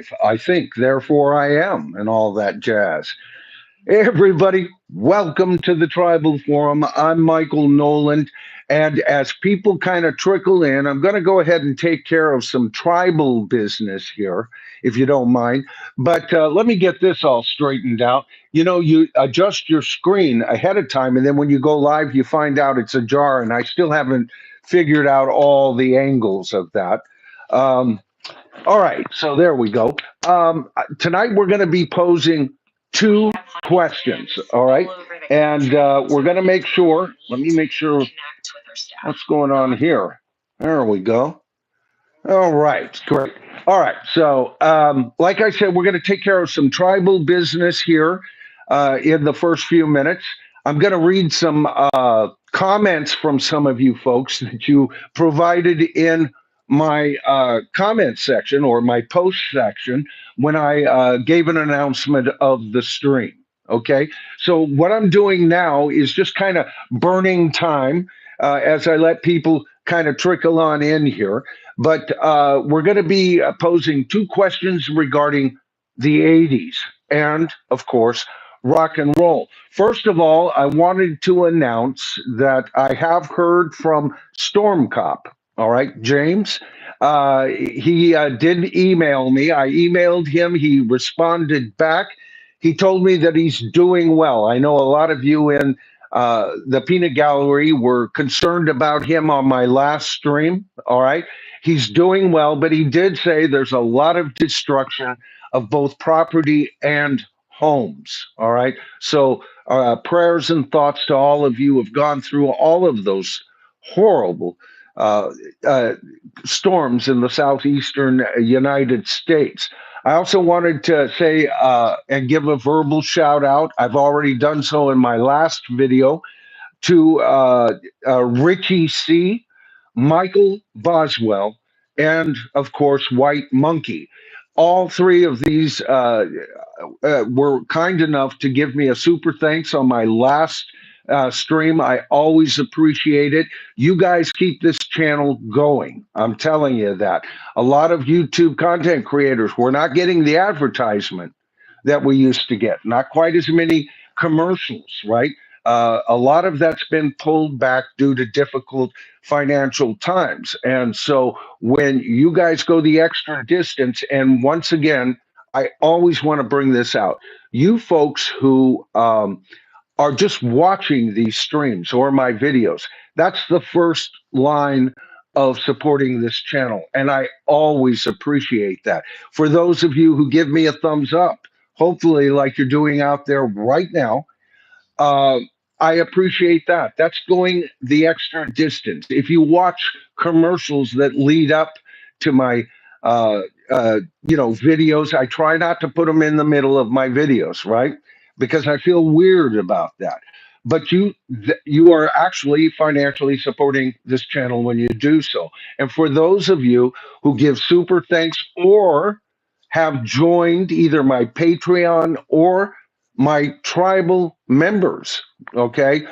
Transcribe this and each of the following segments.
live. I think, therefore I am, and all that jazz. Hey, everybody, welcome to the Tribal Forum. I'm Michael Noland. And as people kind of trickle in, I'm going to go ahead and take care of some tribal business here, if you don't mind. But let me get this all straightened out. You know, you adjust your screen ahead of time, and then when you go live, you find out it's ajar, and I still haven't figured out all the angles of that. Um, all right, so there we go. Tonight we're going to be posing two questions. All right, and we're going to make sure. Let me make sure what's going on here. There we go. All right, great. All right, so like I said, we're going to take care of some tribal business here in the first few minutes. I'm going to read some comments from some of you folks that you provided in my comment section or my post section when I gave an announcement of the stream. Okay, so what I'm doing now is just kind of burning time as I let people kind of trickle on in here. But we're going to be posing two questions regarding the 80s and, of course, rock and roll. First of all, I wanted to announce that I have heard from Storm Cop. All right, James. He did email me. I emailed him. He responded back. He told me that he's doing well. I know a lot of you in the peanut gallery were concerned about him on my last stream. All right. He's doing well, but he did say there's a lot of destruction of both property and homes. All right. So prayers and thoughts to all of you who have gone through all of those horrible uh, uh, storms in the southeastern United States. I also wanted to say and give a verbal shout out. I've already done so in my last video to Richie C., Michael Boswell, and of course, White Monkey. All three of these were kind enough to give me a super thanks on my last stream. I always appreciate it. You guys keep this channel going. I'm telling you that. A lot of YouTube content creators, we're not getting the advertisement that we used to get, not quite as many commercials, right? A lot of that's been pulled back due to difficult financial times. And so when you guys go the extra distance, and once again, I always want to bring this out. You folks who are just watching these streams or my videos, that's the first line of supporting this channel. And I always appreciate that. For those of you who give me a thumbs up, hopefully, like you're doing out there right now, uh, I appreciate that. That's going the extra distance. If you watch commercials that lead up to my, videos, I try not to put them in the middle of my videos, right? Because I feel weird about that. But you are actually financially supporting this channel when you do so. And for those of you who give super thanks or have joined either my Patreon or my tribal members, okay,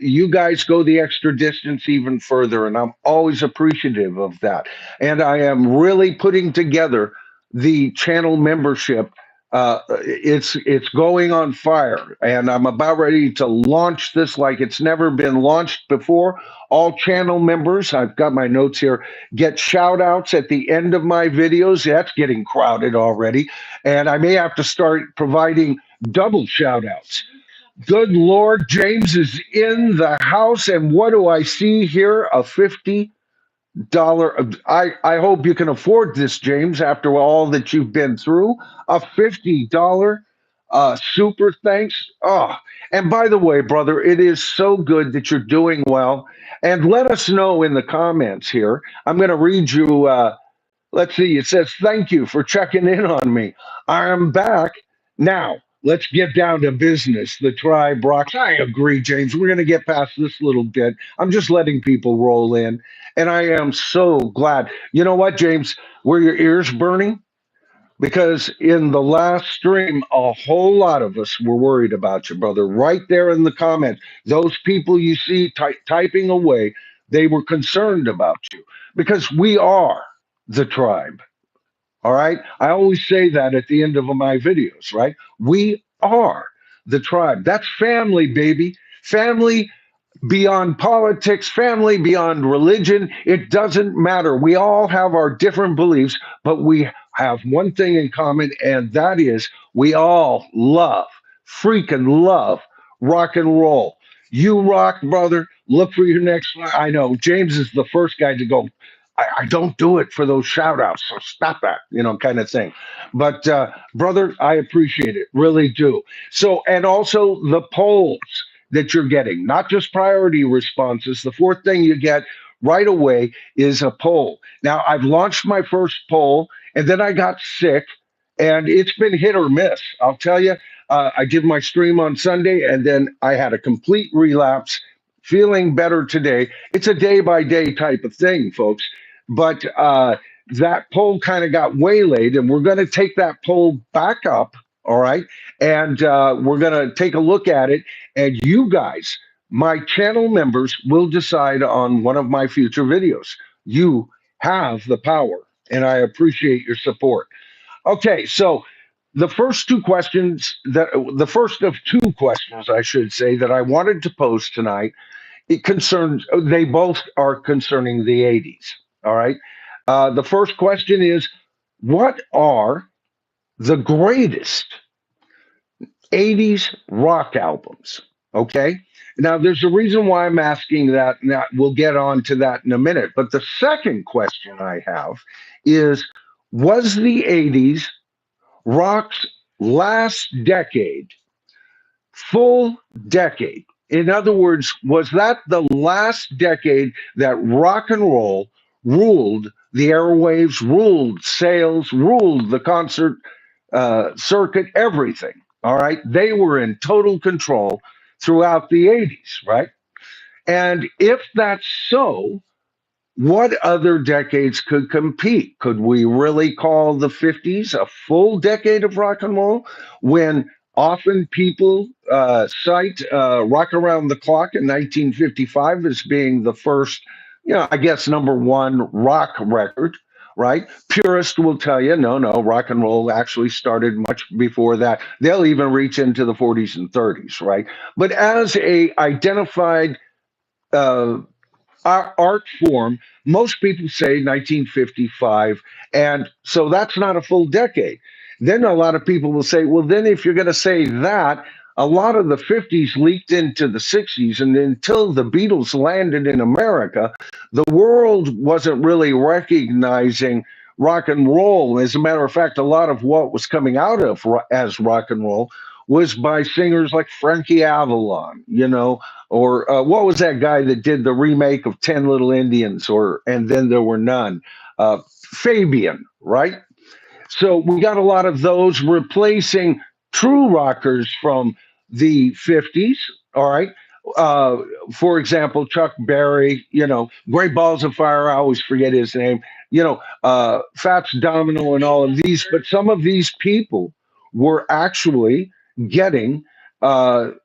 you guys go the extra distance even further, and I'm always appreciative of that. And I am really putting together the channel membership. It's going on fire, and I'm about ready to launch this like it's never been launched before. All channel members, I've got my notes here, get shout outs at the end of my videos. That's getting crowded already, and I may have to start providing double shout outs. Good Lord, James is in the house, and what do I see here? A $50. I hope you can afford this, James, after all that you've been through. A $50 super thanks. Oh, and by the way, brother, it is so good that you're doing well. And let us know in the comments here. I'm going to read you. Let's see. It says, "Thank you for checking in on me. I am back now. Let's get down to business. The tribe rocks." I agree, James. We're going to get past this little bit. I'm just letting people roll in. And I am so glad. You know what, James? Were your ears burning? Because in the last stream, a whole lot of us were worried about you, brother. Right there in the comments, those people you see typing away, they were concerned about you because we are the tribe. All right. I always say that at the end of my videos, right? We are the tribe. That's family, baby. Family beyond politics, family beyond religion. It doesn't matter. We all have our different beliefs, but we have one thing in common, and that is we all love, freaking love rock and roll. You rock, brother. Look for your next one. I know James is the first guy to go. I don't do it for those shout outs, so stop that, kind of thing. But, brother, I appreciate it, really do. So, and also the polls that you're getting, not just priority responses. The fourth thing you get right away is a poll. Now, I've launched my first poll, and then I got sick, and it's been hit or miss. I'll tell you, I did my stream on Sunday, and then I had a complete relapse. Feeling better today. It's a day by day type of thing, folks. But that poll kind of got waylaid, and we're going to take that poll back up. All right. And we're going to take a look at it. And you guys, my channel members, will decide on one of my future videos. You have the power, and I appreciate your support. Okay. So the first of two questions, I should say, that I wanted to pose tonight, they both are concerning the 80s. All right. The first question is, what are the greatest 80s rock albums? Okay. Now, there's a reason why I'm asking that. Now, we'll get on to that in a minute. But the second question I have is, was the 80s rock's last decade, full decade? In other words, was that the last decade that rock and roll ruled the airwaves, ruled sales, ruled the concert circuit, everything? All right. They were in total control throughout the 80s, right? And if that's so, what other decades could compete? Could we really call the 50s a full decade of rock and roll when often people cite Rock Around the Clock in 1955 as being the first, I guess, number one rock record, right? Purists will tell you, no, rock and roll actually started much before that. They'll even reach into the 40s and 30s, right? But as a identified uh, art form, most people say 1955. And so that's not a full decade. Then a lot of people will say, well, then if you're going to say that, a lot of the 50s leaked into the 60s. And until the Beatles landed in America, the world wasn't really recognizing rock and roll. As a matter of fact, a lot of what was coming out of as rock and roll was by singers like Frankie Avalon, or what was that guy that did the remake of 10 Little Indians, and then there were none? Fabian, right? So we got a lot of those replacing true rockers from the 50s. All right. Uh, for example, Chuck Berry, Great Balls of Fire. I always forget his name. Fats Domino and all of these. But some of these people were actually getting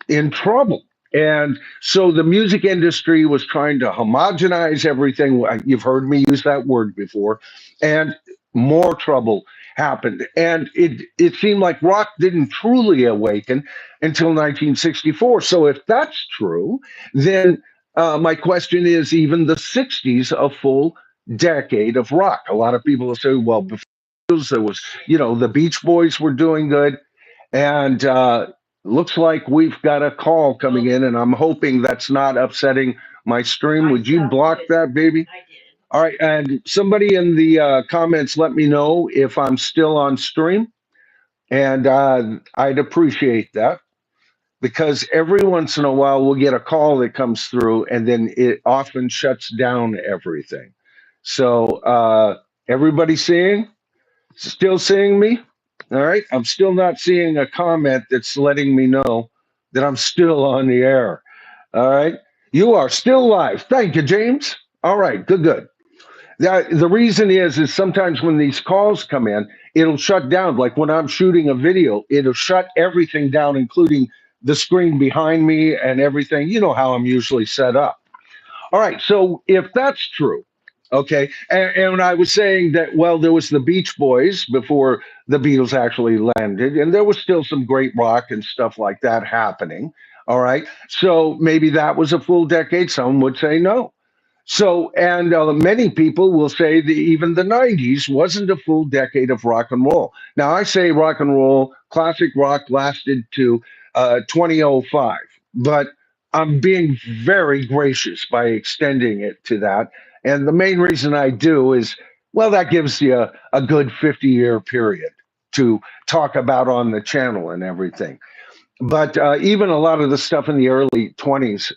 in trouble. And so the music industry was trying to homogenize everything. You've heard me use that word before. And more trouble happened. And it seemed like rock didn't truly awaken until 1964. So if that's true, then my question is, even the 60s, a full decade of rock? A lot of people will say, well, before there was, the Beach Boys were doing good. And looks like we've got a call coming in, and I'm hoping that's not upsetting my stream. Would you block that, baby? All right, and somebody in the comments, let me know if I'm still on stream, and I'd appreciate that, because every once in a while we'll get a call that comes through, and then it often shuts down everything. So everybody still seeing me? All right, I'm still not seeing a comment that's letting me know that I'm still on the air. All right, you are still live. Thank you, James. All right, good. The reason is sometimes when these calls come in, it'll shut down. Like when I'm shooting a video, it'll shut everything down, including the screen behind me and everything. You know how I'm usually set up. All right. So if that's true, Okay. And I was saying that, well, there was the Beach Boys before the Beatles actually landed, and there was still some great rock and stuff like that happening. All right. So maybe that was a full decade. Some would say no. So, and many people will say that even the 90s wasn't a full decade of rock and roll. Now, I say rock and roll, classic rock lasted to 2005, but I'm being very gracious by extending it to that. And the main reason I do is, well, that gives you a good 50-year period to talk about on the channel and everything. But even a lot of the stuff in the early 20s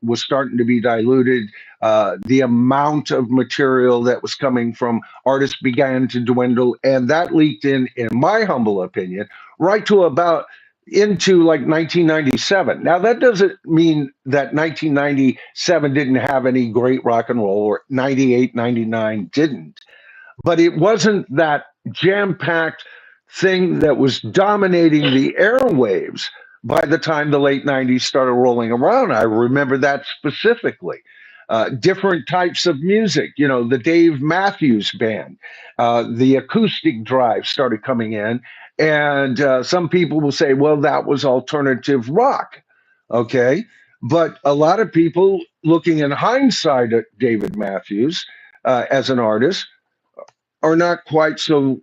was starting to be diluted. The amount of material that was coming from artists began to dwindle, and that leaked in my humble opinion, right to about into like 1997. Now, that doesn't mean that 1997 didn't have any great rock and roll, or 98, 99 didn't, but it wasn't that jam packed thing that was dominating the airwaves by the time the late 90s started rolling around. I remember that specifically. Different types of music, the Dave Matthews Band, the acoustic drive started coming in. And some people will say, well, that was alternative rock. Okay. But a lot of people looking in hindsight at David Matthews as an artist are not quite so,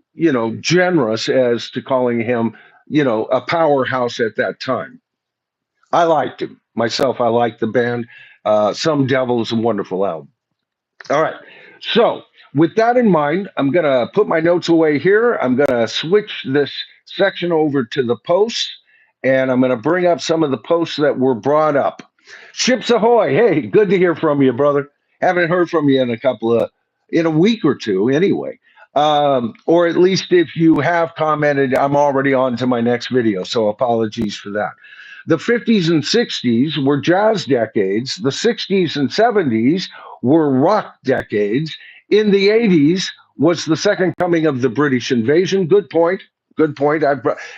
generous as to calling him, a powerhouse at that time. I liked him myself. I liked the band. Some Devil is a wonderful album. All right. So, with that in mind, I'm going to put my notes away here. I'm going to switch this section over to the posts, and I'm going to bring up some of the posts that were brought up. Ships Ahoy. Hey, good to hear from you, brother. Haven't heard from you in a week or two, anyway. Or at least if you have commented, I'm already on to my next video. So, apologies for that. The 50s and 60s were jazz decades. The 60s and 70s were rock decades. In the 80s was the second coming of the British invasion. Good point. Good point.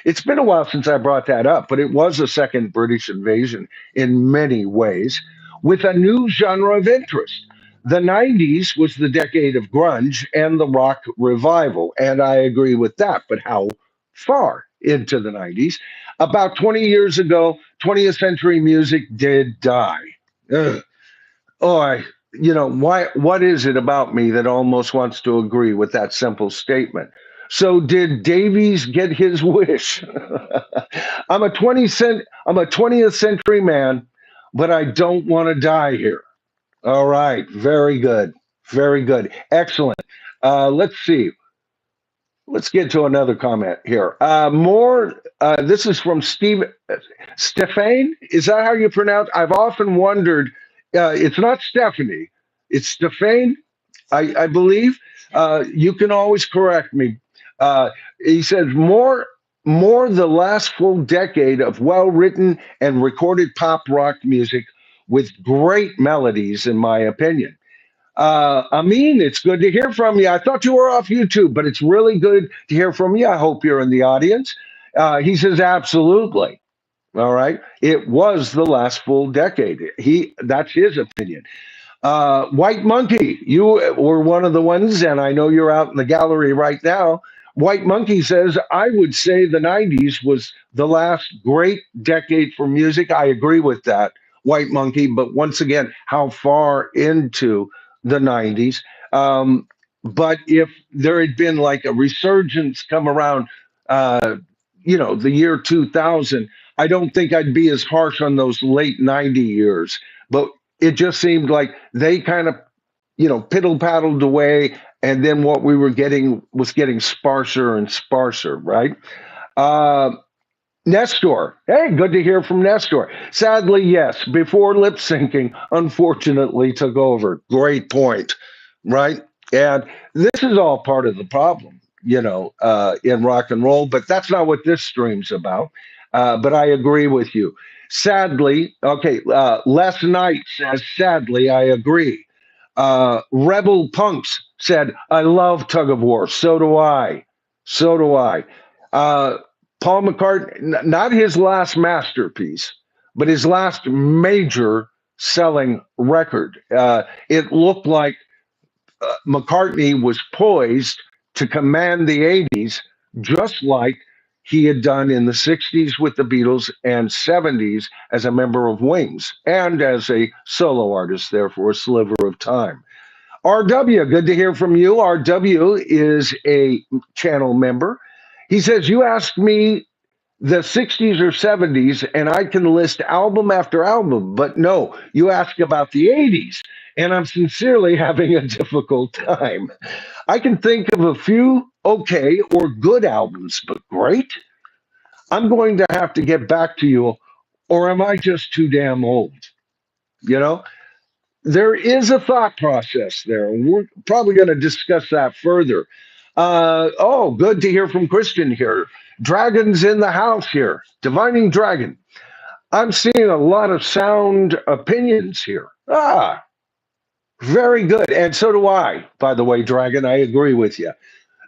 It's been a while since I brought that up, but it was a second British invasion in many ways, with a new genre of interest. The 90s was the decade of grunge and the rock revival, and I agree with that. But how far into the 90s? About 20 years ago, 20th century music did die. Ugh. Oh, why? What is it about me that almost wants to agree with that simple statement? So, did Davies get his wish? I'm a 20th century man, but I don't want to die here. All right, very good, very good, excellent. Let's see. Let's get to another comment here. More. This is from Steve Stefane. Is that how you pronounce? I've often wondered. It's not Stephanie. It's Stefane. I believe. You can always correct me. He says more the last full decade of well-written and recorded pop rock music with great melodies, in my opinion. Amin, it's good to hear from you. I thought you were off YouTube, but it's really good to hear from you. I hope you're in the audience. He says, absolutely. All right. It was the last full decade. That's his opinion. White Monkey, you were one of the ones, and I know you're out in the gallery right now. White Monkey says, I would say the 90s was the last great decade for music. I agree with that, White Monkey. But once again, how far into the 90s? But if there had been like a resurgence come around, the year 2000, I don't think I'd be as harsh on those late 90 years. But it just seemed like they kind of, piddle paddled away. And then what we were getting was getting sparser and sparser, right? Uh, Nestor. Hey, good to hear from Nestor. Sadly, yes, before lip syncing, unfortunately, took over. Great point, right? And this is all part of the problem, in rock and roll, but that's not what this stream's about. But I agree with you. Sadly, okay, last night says, sadly, I agree. Rebel Punks said, I love Tug of War. So do I. So do I. Uh, Paul McCartney, not his last masterpiece, but his last major selling record. It looked like McCartney was poised to command the 80s just like he had done in the 60s with the Beatles and 70s as a member of Wings and as a solo artist there for a sliver of time. RW, good to hear from you. RW is a channel member. He says, you asked me the 60s or 70s, and I can list album after album, but no, you ask about the 80s, and I'm sincerely having a difficult time. I can think of a few okay or good albums, but great? I'm going to have to get back to you, or am I just too damn old? You know, there is a thought process there, and we're probably going to discuss that further. Oh, good to hear from Christian here. Dragons in the house here. Divining Dragon. I'm seeing a lot of sound opinions here. Ah, very good. And so do I, by the way, Dragon. I agree with you.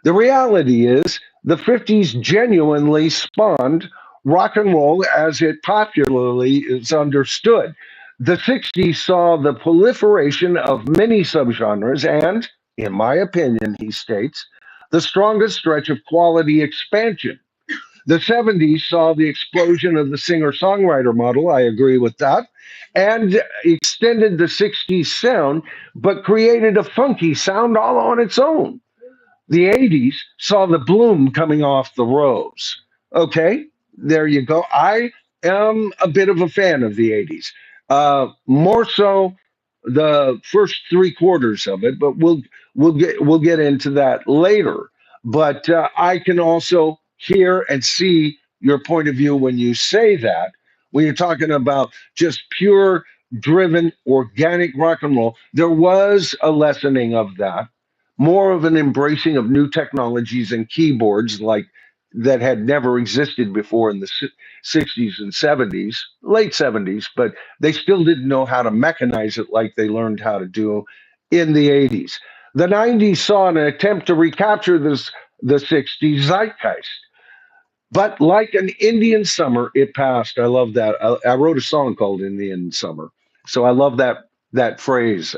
The reality is, the 50s genuinely spawned rock and roll as it popularly is understood. The 60s saw the proliferation of many subgenres and, in my opinion, he states, the strongest stretch of quality expansion. The 70s saw the explosion of the singer songwriter model. I agree with that. And extended the 60s sound, but created a funky sound all on its own. The 80s saw the bloom coming off the rose. Okay, there you go. I am a bit of a fan of the 80s. More so the first three quarters of it, but we'll get into that later. But I can also hear and see your point of view when you say that. When you're talking about just pure driven organic rock and roll, there was a lessening of that, more of an embracing of new technologies and keyboards like that had never existed before in the 60s and 70s, late 70s, but they still didn't know how to mechanize it like they learned how to do in the 80s. The 90s saw an attempt to recapture the 60s zeitgeist, but like an Indian summer, it passed. I love that. I wrote a song called Indian Summer. So I love that phrase,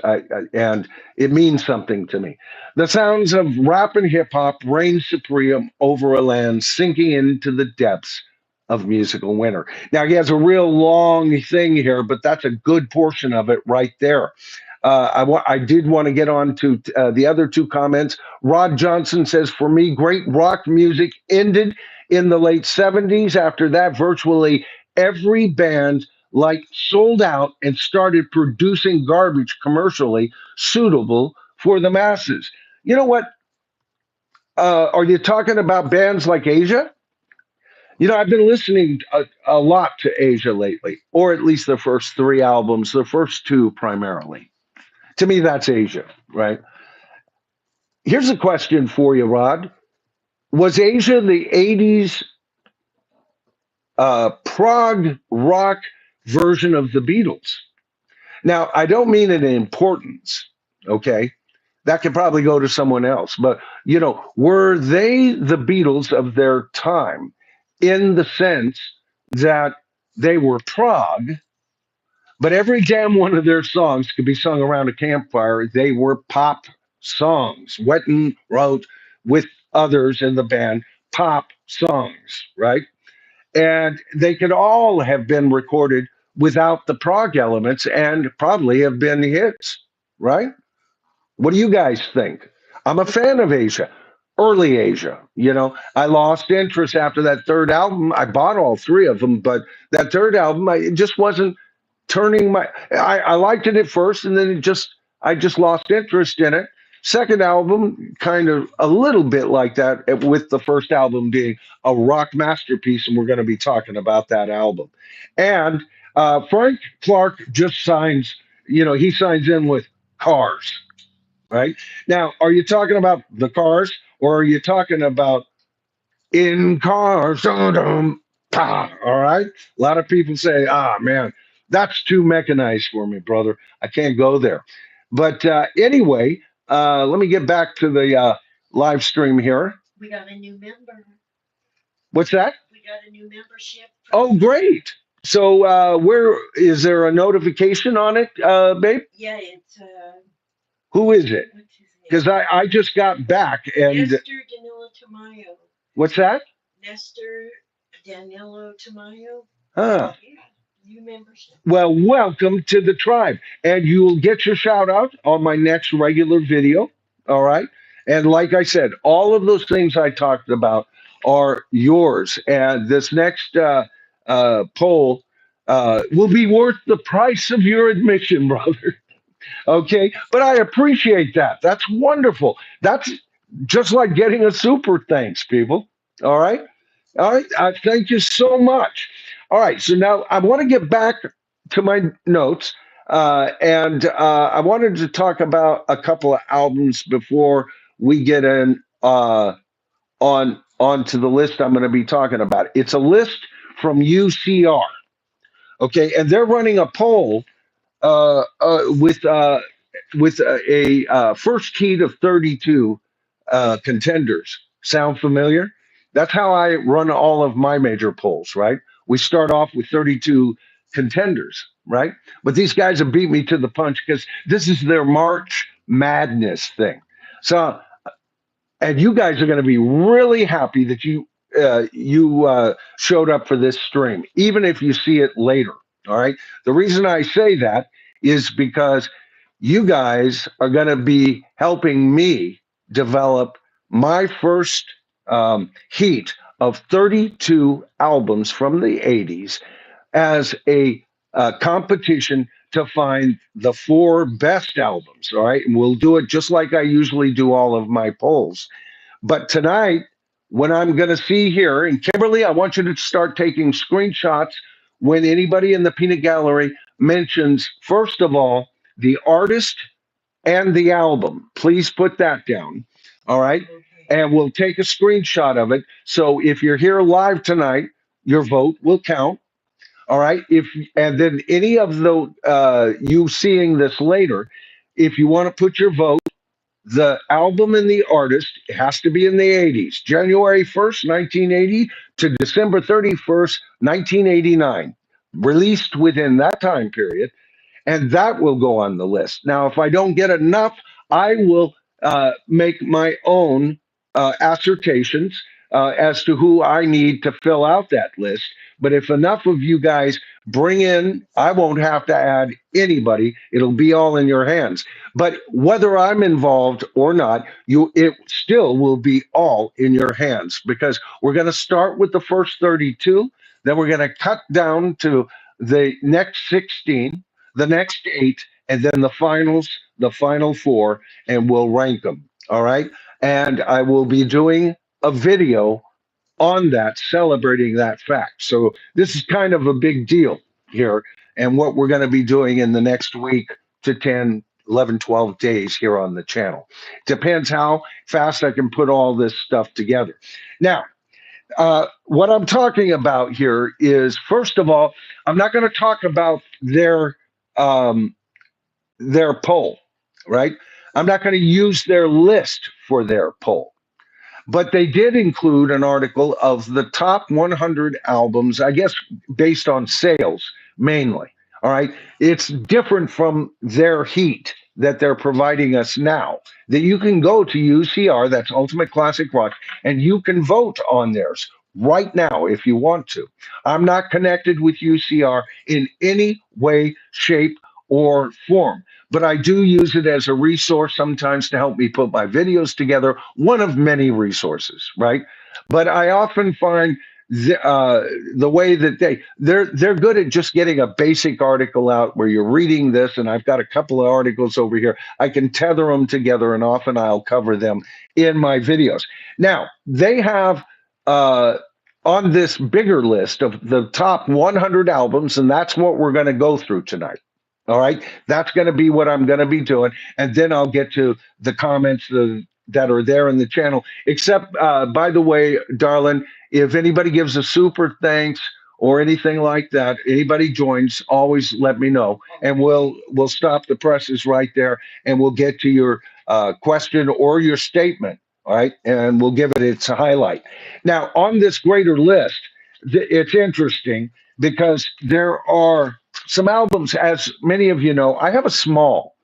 and it means something to me. The sounds of rap and hip hop reign supreme over a land sinking into the depths of musical winter. Now, he has a real long thing here, but that's a good portion of it right there. I did want to get on to the other two comments. Rod Johnson says, for me, great rock music ended in the late 70s. After that, virtually every band like sold out and started producing garbage commercially suitable for the masses. You know what? Are you talking about bands like Asia? You know, I've been listening a lot to Asia lately, or at least the first three albums, the first two primarily. To me, that's Asia, right? Here's a question for you, Rod. Was Asia the 80s prog rock version of the Beatles? Now, I don't mean it in importance, okay? That could probably go to someone else. But, were they the Beatles of their time in the sense that they were prog, but every damn one of their songs could be sung around a campfire? They were pop songs. Wetton wrote with others in the band pop songs, right? And they could all have been recorded without the prog elements and probably have been hits, right? What do you guys think? I'm a fan of Asia, early Asia. I lost interest after that third album. I bought all three of them, but that third album, it just wasn't turning my. I liked it at first, and then I just lost interest in it. Second album, kind of a little bit like that, with the first album being a rock masterpiece, and we're going to be talking about that album. And Frank Clark just signs, he signs in with Cars, right? Now, are you talking about the Cars, or are you talking about in cars? Dum, pa, all right. A lot of people say, man, that's too mechanized for me, brother. I can't go there. But anyway, let me get back to the live stream here. We got a new member. What's that? We got a new membership. Oh, great. So where is there a notification on it, babe? Yeah, it's Who is it? what's his because I just got back and Nestor Danilo Tamayo. what's that? Nestor Danilo Tamayo. Huh. Yeah, new membership. Well, welcome to the tribe. And you'll get your shout out on my next regular video. All right. And like I said, all of those things I talked about are yours. And this next poll will be worth the price of your admission, brother. Okay. But I appreciate that. That's wonderful. That's just like getting a super thanks, people. All right. All right. Thank you so much. All right. So now I want to get back to my notes. And I wanted to talk about a couple of albums before we get in on onto the list I'm going to be talking about. It's a list from UCR. Okay. And they're running a poll with a first heat of 32 contenders. Sound familiar? That's how I run all of my major polls, right? We start off with 32 contenders, right? But these guys have beat me to the punch because this is their March Madness thing. So and you guys are going to be really happy that you showed up for this stream, even if you see it later. All right. The reason I say that is because you guys are going to be helping me develop my first heat of 32 albums from the 80s as a competition to find the four best albums. All right. And we'll do it just like I usually do all of my polls. But tonight, when I'm going to see here, and Kimberly, I want you to start taking screenshots when anybody in the peanut gallery mentions, first of all, the artist and the album. Please put that down. All right. Okay. And we'll take a screenshot of it. So if you're here live tonight, your vote will count. All right. If and then any of the you seeing this later, if you want to put your vote, the album and the artist has to be in the 80s, January 1st, 1980 to December 31st, 1989, released within that time period, and that will go on the list. Now, if I don't get enough, I will make my own assertions as to who I need to fill out that list. But if enough of you guys bring in, I won't have to add anybody. It'll be all in your hands. But whether I'm involved or not, it still will be all in your hands because we're going to start with the first 32, then we're going to cut down to the next 16, the next 8, and then the final 4, and we'll rank them. All right. And I will be doing a video on that, celebrating that fact. So this is kind of a big deal here, and what we're going to be doing in the next week to 10, 11, 12 days here on the channel. Depends how fast I can put all this stuff together. Now, what I'm talking about here is, first of all, I'm not going to talk about um, their poll, right? I'm not going to use their list for their poll. But they did include an article of the top 100 albums, I guess, based on sales mainly. All right. It's different from their heat that they're providing us now. That you can go to UCR, that's Ultimate Classic Rock, and you can vote on theirs right now if you want to. I'm not connected with UCR in any way, shape, or form, but I do use it as a resource sometimes to help me put my videos together, one of many resources, right? But I often find the way that they're good at just getting a basic article out where you're reading this, and I've got a couple of articles over here. I can tether them together, and often I'll cover them in my videos. Now, they have on this bigger list of the top 100 albums, and that's what we're going to go through tonight. All right. That's going to be what I'm going to be doing. And then I'll get to the comments that are there in the channel. Except, by the way, darling, if anybody gives a super thanks or anything like that, anybody joins, always let me know. And we'll stop the presses right there and we'll get to your question or your statement. All right. And we'll give it its highlight. Now, on this greater list, it's interesting because there are some albums, as many of you know. I have a small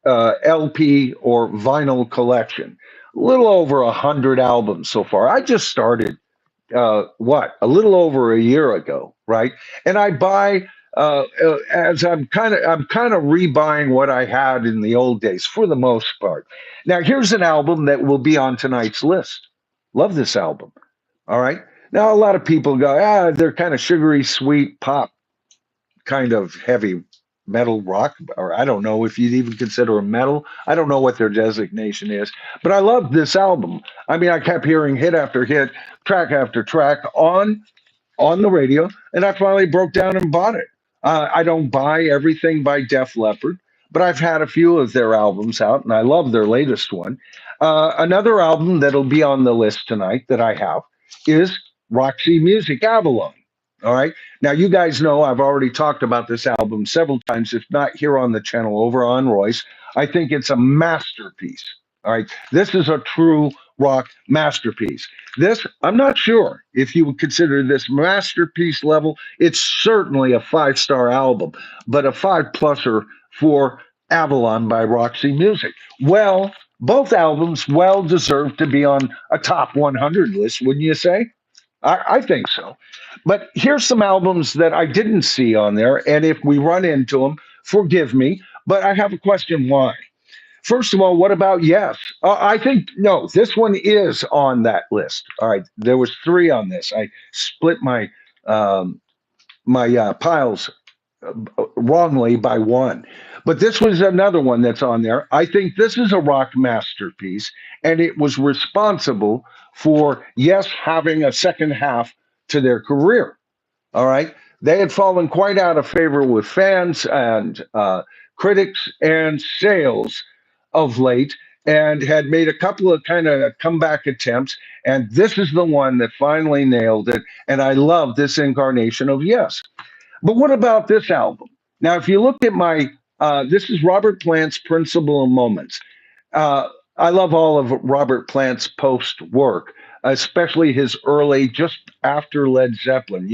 LP or vinyl collection. A little over 100 albums so far. I just started a little over a year ago, right? And I buy as I'm kind of rebuying what I had in the old days for the most part. Now here's an album that will be on tonight's list. Love this album. All right. Now a lot of people go, they're kind of sugary sweet pop, kind of heavy metal rock, or I don't know if you'd even consider them metal. I don't know what their designation is, but I love this album. I mean, I kept hearing hit after hit, track after track on the radio, and I finally broke down and bought it. I don't buy everything by Def Leppard, but I've had a few of their albums out, and I love their latest one. Another album that'll be on the list tonight that I have is Roxy Music Avalon. All right. Now, you guys know I've already talked about this album several times, if not here on the channel, over on Royce. I think it's a masterpiece. All right. This is a true rock masterpiece. This, I'm not sure if you would consider this masterpiece level. It's certainly a five-star album, but a five pluser for Avalon by Roxy Music. Well, both albums well deserve to be on a top 100 list, wouldn't you say? I think so. But here's some albums that I didn't see on there. And if we run into them, forgive me. But I have a question why. First of all, what about Yes? I think, no, this one is on that list. All right. There was three on this. I split um, my piles wrongly by one. But this was another one that's on there. I think this is a rock masterpiece, and it was responsible for Yes having a second half to their career. All right. They had fallen quite out of favor with fans and critics and sales of late, and had made a couple of kind of comeback attempts. And this is the one that finally nailed it. And I love this incarnation of Yes. But what about this album? Now, if you look at this is Robert Plant's Principle of Moments. Uh, I love all of Robert Plant's post work, especially his early, just after Led Zeppelin,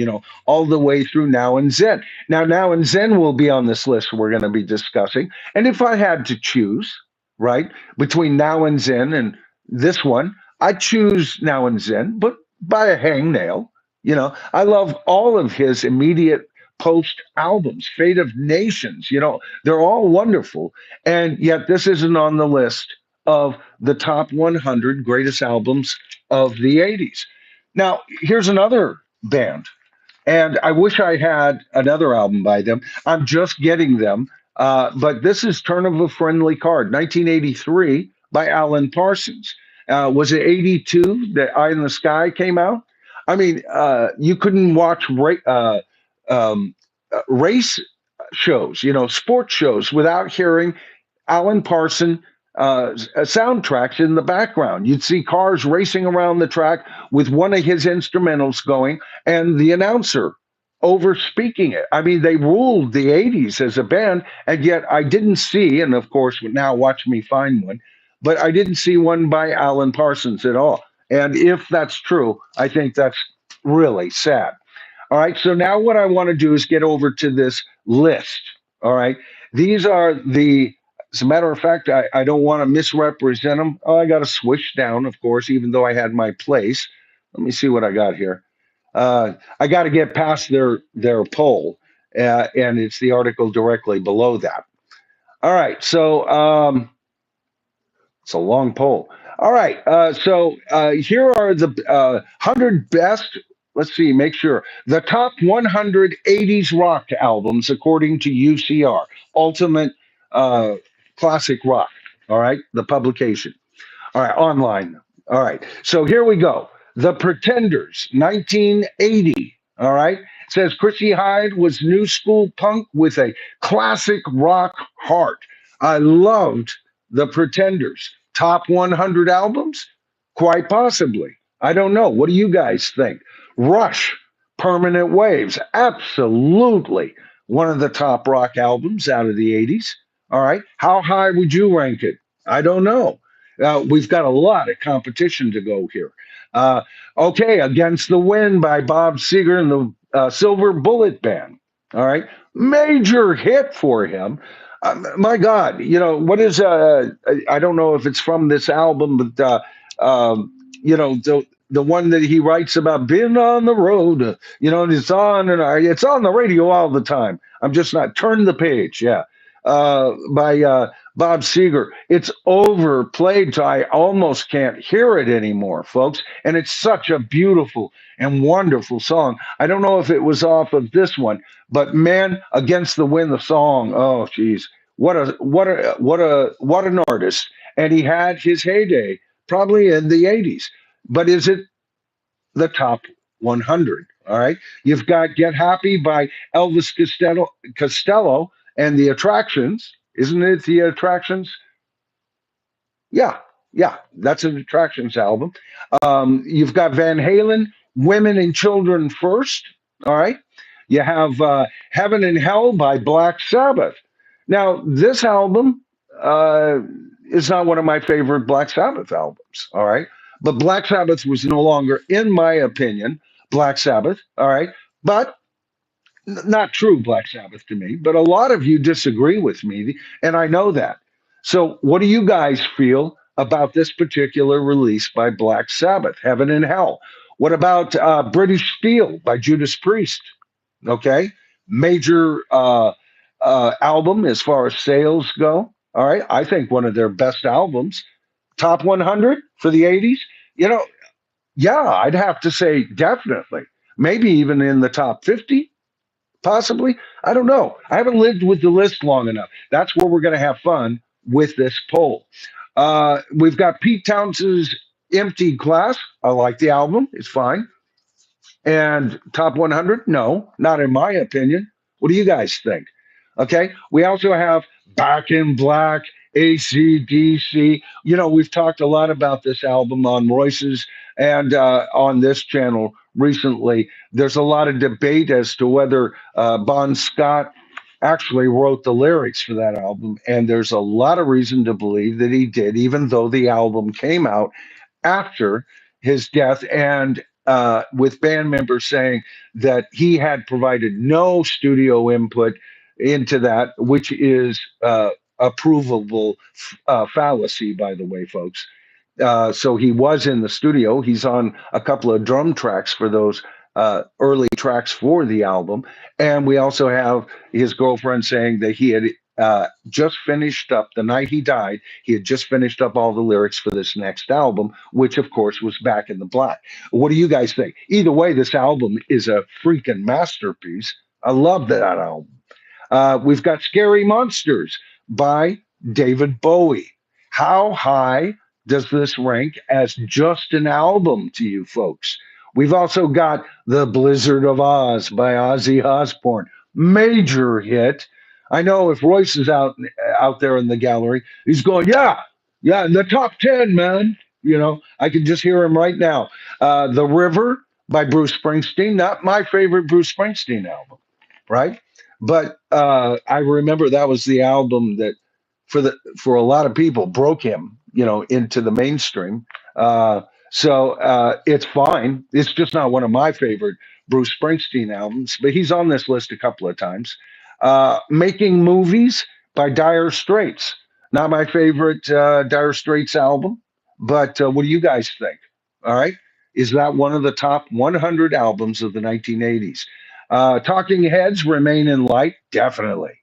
all the way through Now and Zen. Now and Zen will be on this list we're going to be discussing. And if I had to choose, right, between Now and Zen and this one, I'd choose Now and Zen, but by a hangnail. I love all of his immediate post albums, Fate of Nations, they're all wonderful. And yet this isn't on the list of the top 100 greatest albums of the 80s. Now, here's another band, and I wish I had another album by them. I'm just getting them. But this is Turn of a Friendly Card, 1983 by Alan Parsons. Was it 82 that Eye in the Sky came out? I mean, you couldn't watch um, race shows, sports shows, without hearing Alan Parson soundtracks in the background. You'd see cars racing around the track with one of his instrumentals going and the announcer over speaking it. I mean, they ruled the 80s as a band, and yet I didn't see, and of course, now watch me find one, but I didn't see one by Alan Parsons at all. And if that's true, I think that's really sad. All right. So now what I want to do is get over to this list. All right. These are as a matter of fact, I don't want to misrepresent them. Oh, I got to switch down, of course, even though I had my place. Let me see what I got here. I got to get past their poll, and it's the article directly below that. All right. So it's a long poll. All right. So here are the 100 best. Let's see, make sure. The top 100 80s rock albums, according to UCR, Ultimate uh, Classic Rock. All right. The publication. All right. Online. All right. So here we go. The Pretenders, 1980. All right. It says Chrissy Hyde was new school punk with a classic rock heart. I loved The Pretenders. Top 100 albums? Quite possibly. I don't know. What do you guys think? Rush, Permanent Waves. Absolutely one of the top rock albums out of the 80s. All right. How high would you rank it? I don't know. We've got a lot of competition to go here. Uh, okay. Against the Wind by Bob Seger and the Silver Bullet Band. All right. Major hit for him. My God, what is I don't know if it's from this album, but the one that he writes about being on the road, and it's on and it's on the radio all the time. I'm just not turn the page, yeah. By Bob Seger. It's overplayed, so I almost can't hear it anymore, folks. And it's such a beautiful and wonderful song. I don't know if it was off of this one, but man, Against the Wind, the song. Oh, geez, what an artist! And he had his heyday probably in the '80s. But is it the top 100? All right, you've got "Get Happy" by Elvis Costello and the Attractions. Isn't it the Attractions? Yeah, yeah, that's an Attractions album. You've got Van Halen, Women and Children First. All right. You have Heaven and Hell by Black Sabbath. Now, this album uh, is not one of my favorite Black Sabbath albums. All right. But Black Sabbath was no longer, in my opinion, Black Sabbath. All right. But not true Black Sabbath to me, but a lot of you disagree with me, and I know that. So, what do you guys feel about this particular release by Black Sabbath, Heaven and Hell? What about British Steel by Judas Priest? Okay, major album as far as sales go. All right, I think one of their best albums. Top 100 for the '80s. You know, yeah, I'd have to say definitely. Maybe even in the top 50 possibly. I don't know. I haven't lived with the list long enough. That's where we're going to have fun with this poll. We've got Pete Townsend's Empty Glass. I like the album. It's fine. And top 100? No, not in my opinion. What do you guys think? Okay. We also have Back in Black, AC/DC. We've talked a lot about this album on Royce's and on this channel recently. There's a lot of debate as to whether Bon Scott actually wrote the lyrics for that album. And there's a lot of reason to believe that he did, even though the album came out after his death, and with band members saying that he had provided no studio input into that, which is a provable fallacy, by the way, folks. So he was in the studio. He's on a couple of drum tracks for those early tracks for the album. And we also have his girlfriend saying that he had just finished up the night he died. He had just finished up all the lyrics for this next album, which of course was Back in the Black. What do you guys think? Either way, this album is a freaking masterpiece. I love that album. We've got Scary Monsters by David Bowie. How high does this rank as just an album to you folks? We've also got The Blizzard of Oz by Ozzy Osbourne. Major hit. I know if Royce is out there in the gallery, he's going, yeah, yeah, in the top 10, man. I can just hear him right now. The River by Bruce Springsteen, not my favorite Bruce Springsteen album, right? But I remember that was the album that, for a lot of people, broke him, into the mainstream. So it's fine. It's just not one of my favorite Bruce Springsteen albums, but he's on this list a couple of times. Making Movies by Dire Straits. Not my favorite Dire Straits album, but what do you guys think? All right. Is that one of the top 100 albums of the 1980s? Talking Heads, Remain in Light, definitely.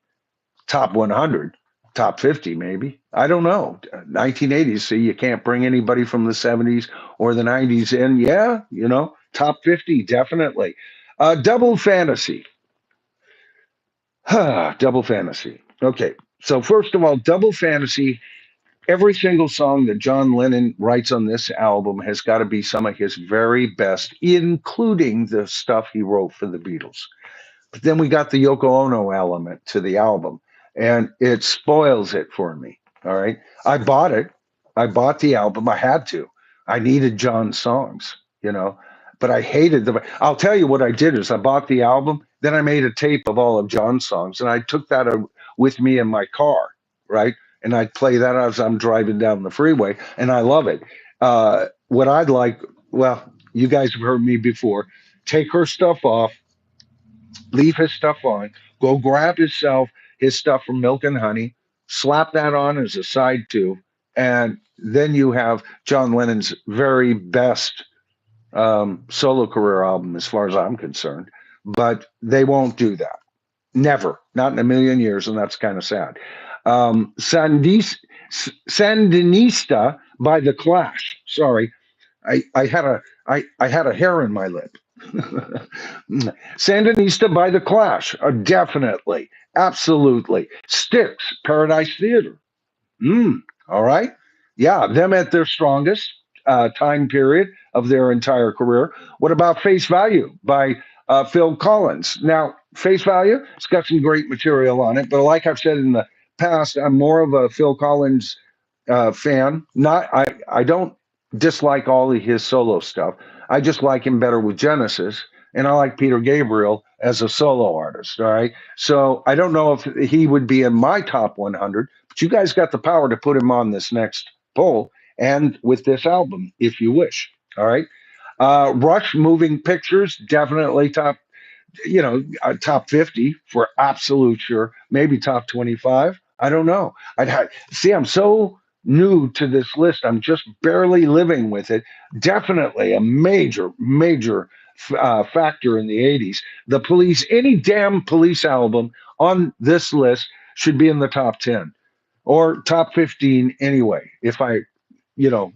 Top 100, top 50, maybe. I don't know. 1980s, see, you can't bring anybody from the '70s or the '90s in. Yeah, top 50, definitely. Double Fantasy. Double Fantasy. Okay, so first of all, Double Fantasy, every single song that John Lennon writes on this album has got to be some of his very best, including the stuff he wrote for the Beatles. But then we got the Yoko Ono element to the album, and it spoils it for me. All right. I bought it. I bought the album. I had to. I needed John's songs, but I hated them. I'll tell you what I did is I bought the album, then I made a tape of all of John's songs, and I took that with me in my car, right? And I'd play that as I'm driving down the freeway, and I love it. What I'd like, well, you guys have heard me before, take her stuff off, leave his stuff on, go grab his stuff from Milk and Honey, slap that on as a side two, and then you have John Lennon's very best solo career album, as far as I'm concerned. But they won't do that. Never, not in a million years, and that's kind of sad. Sandinista by The Clash. Sorry, I had a hair in my lip. Sandinista by The Clash, definitely, absolutely. Styx, Paradise Theater. Mm, all right. Yeah, them at their strongest time period of their entire career. What about Face Value by Phil Collins? Now, Face Value, it's got some great material on it, but like I've said in the past, I'm more of a Phil Collins fan. Not, I don't dislike all of his solo stuff. I just like him better with Genesis, and I like Peter Gabriel as a solo artist. All right, so I don't know if he would be in my top 100, but you guys got the power to put him on this next poll and with this album, if you wish. All right, Rush, Moving Pictures, definitely top, top 50 for absolute sure, maybe top 25. I don't know. See, I'm so new to this list. I'm just barely living with it. Definitely a major factor in the 80s. The Police, any damn Police album on this list should be in the top 10 or top 15 anyway. If I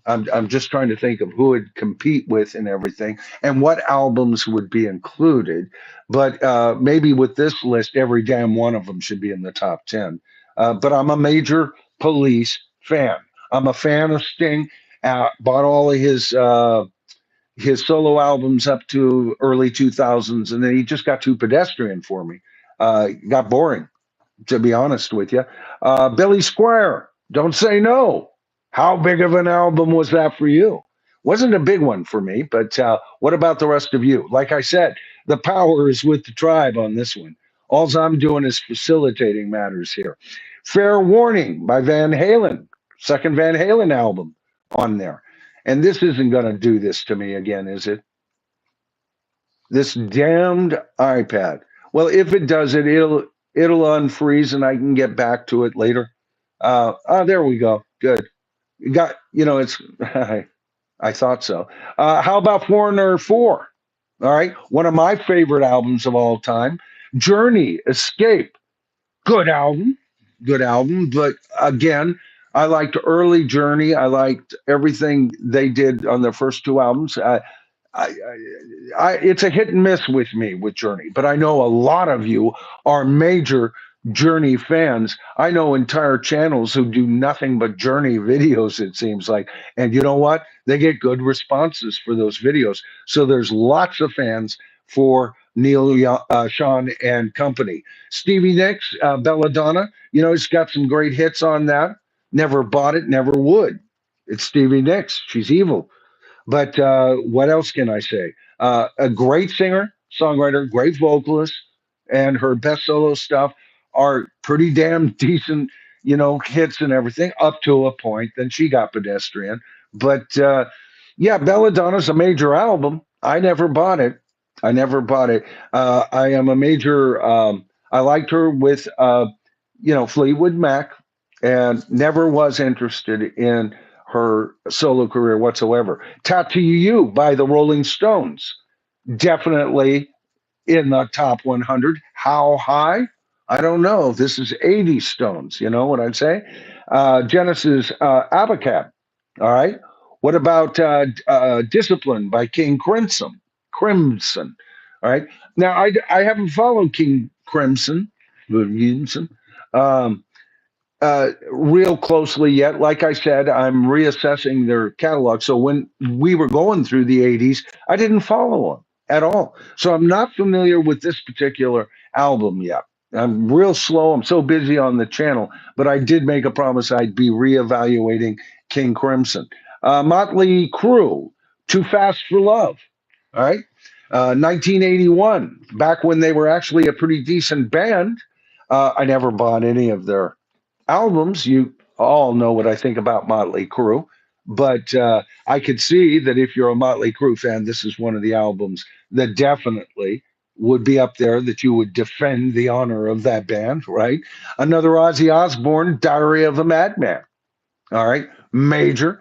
I'm just trying to think of who would compete with and everything, and what albums would be included. But maybe with this list, every damn one of them should be in the top 10. But I'm a major Police fan. I'm a fan of Sting. Bought all of his solo albums up to early 2000s, and then he just got too pedestrian for me. Got boring, to be honest with you. Billy Squire, Don't Say No. How big of an album was that for you? Wasn't a big one for me, but what about the rest of you? Like I said, the power is with the tribe on this one. All I'm doing is facilitating matters here. Fair Warning by Van Halen, second Van Halen album on there. And this isn't going to do this to me again, is it? This damned iPad. Well, if it does it, it'll unfreeze and I can get back to it later. There we go. Good. You got, it's, I thought so. How about Foreigner 4? All right. One of my favorite albums of all time, Journey, Escape. Good album. Good album. But again, I liked early Journey. I liked everything they did on their first two albums. I, it's a hit and miss with me with Journey, but I know a lot of you are major Journey fans. I know entire channels who do nothing but Journey videos, it seems like. And you know what? They get good responses for those videos. So there's lots of fans for Neil, Sean, and company. Stevie Nicks, Belladonna, he's got some great hits on that. Never bought it, never would. It's Stevie Nicks. She's evil. But what else can I say? A great singer, songwriter, great vocalist, and her best solo stuff are pretty damn decent, hits and everything up to a point. Then she got pedestrian. But yeah, Belladonna's a major album. I never bought it. I never bought it. I am a major, I liked her with, Fleetwood Mac and never was interested in her solo career whatsoever. Tattoo You by the Rolling Stones, definitely in the top 100. How high? I don't know. This is 80 Stones. You know what I'd say? Genesis, Abacab. All right. What about Discipline by King Crimson? Crimson. All right. Now, I haven't followed King Crimson. Um, real closely yet. Like I said, I'm reassessing their catalog. So when we were going through the 80s, I didn't follow them at all. So I'm not familiar with this particular album yet. I'm real slow. I'm so busy on the channel, but I did make a promise I'd be reevaluating King Crimson. Motley Crue, Too Fast for Love. All right. 1981, back when they were actually a pretty decent band. I never bought any of their albums. You all know what I think about Motley Crue, but I could see that if you're a Motley Crue fan, this is one of the albums that definitely would be up there that you would defend the honor of that band, right? Another Ozzy Osbourne, Diary of a Madman. All right. Major.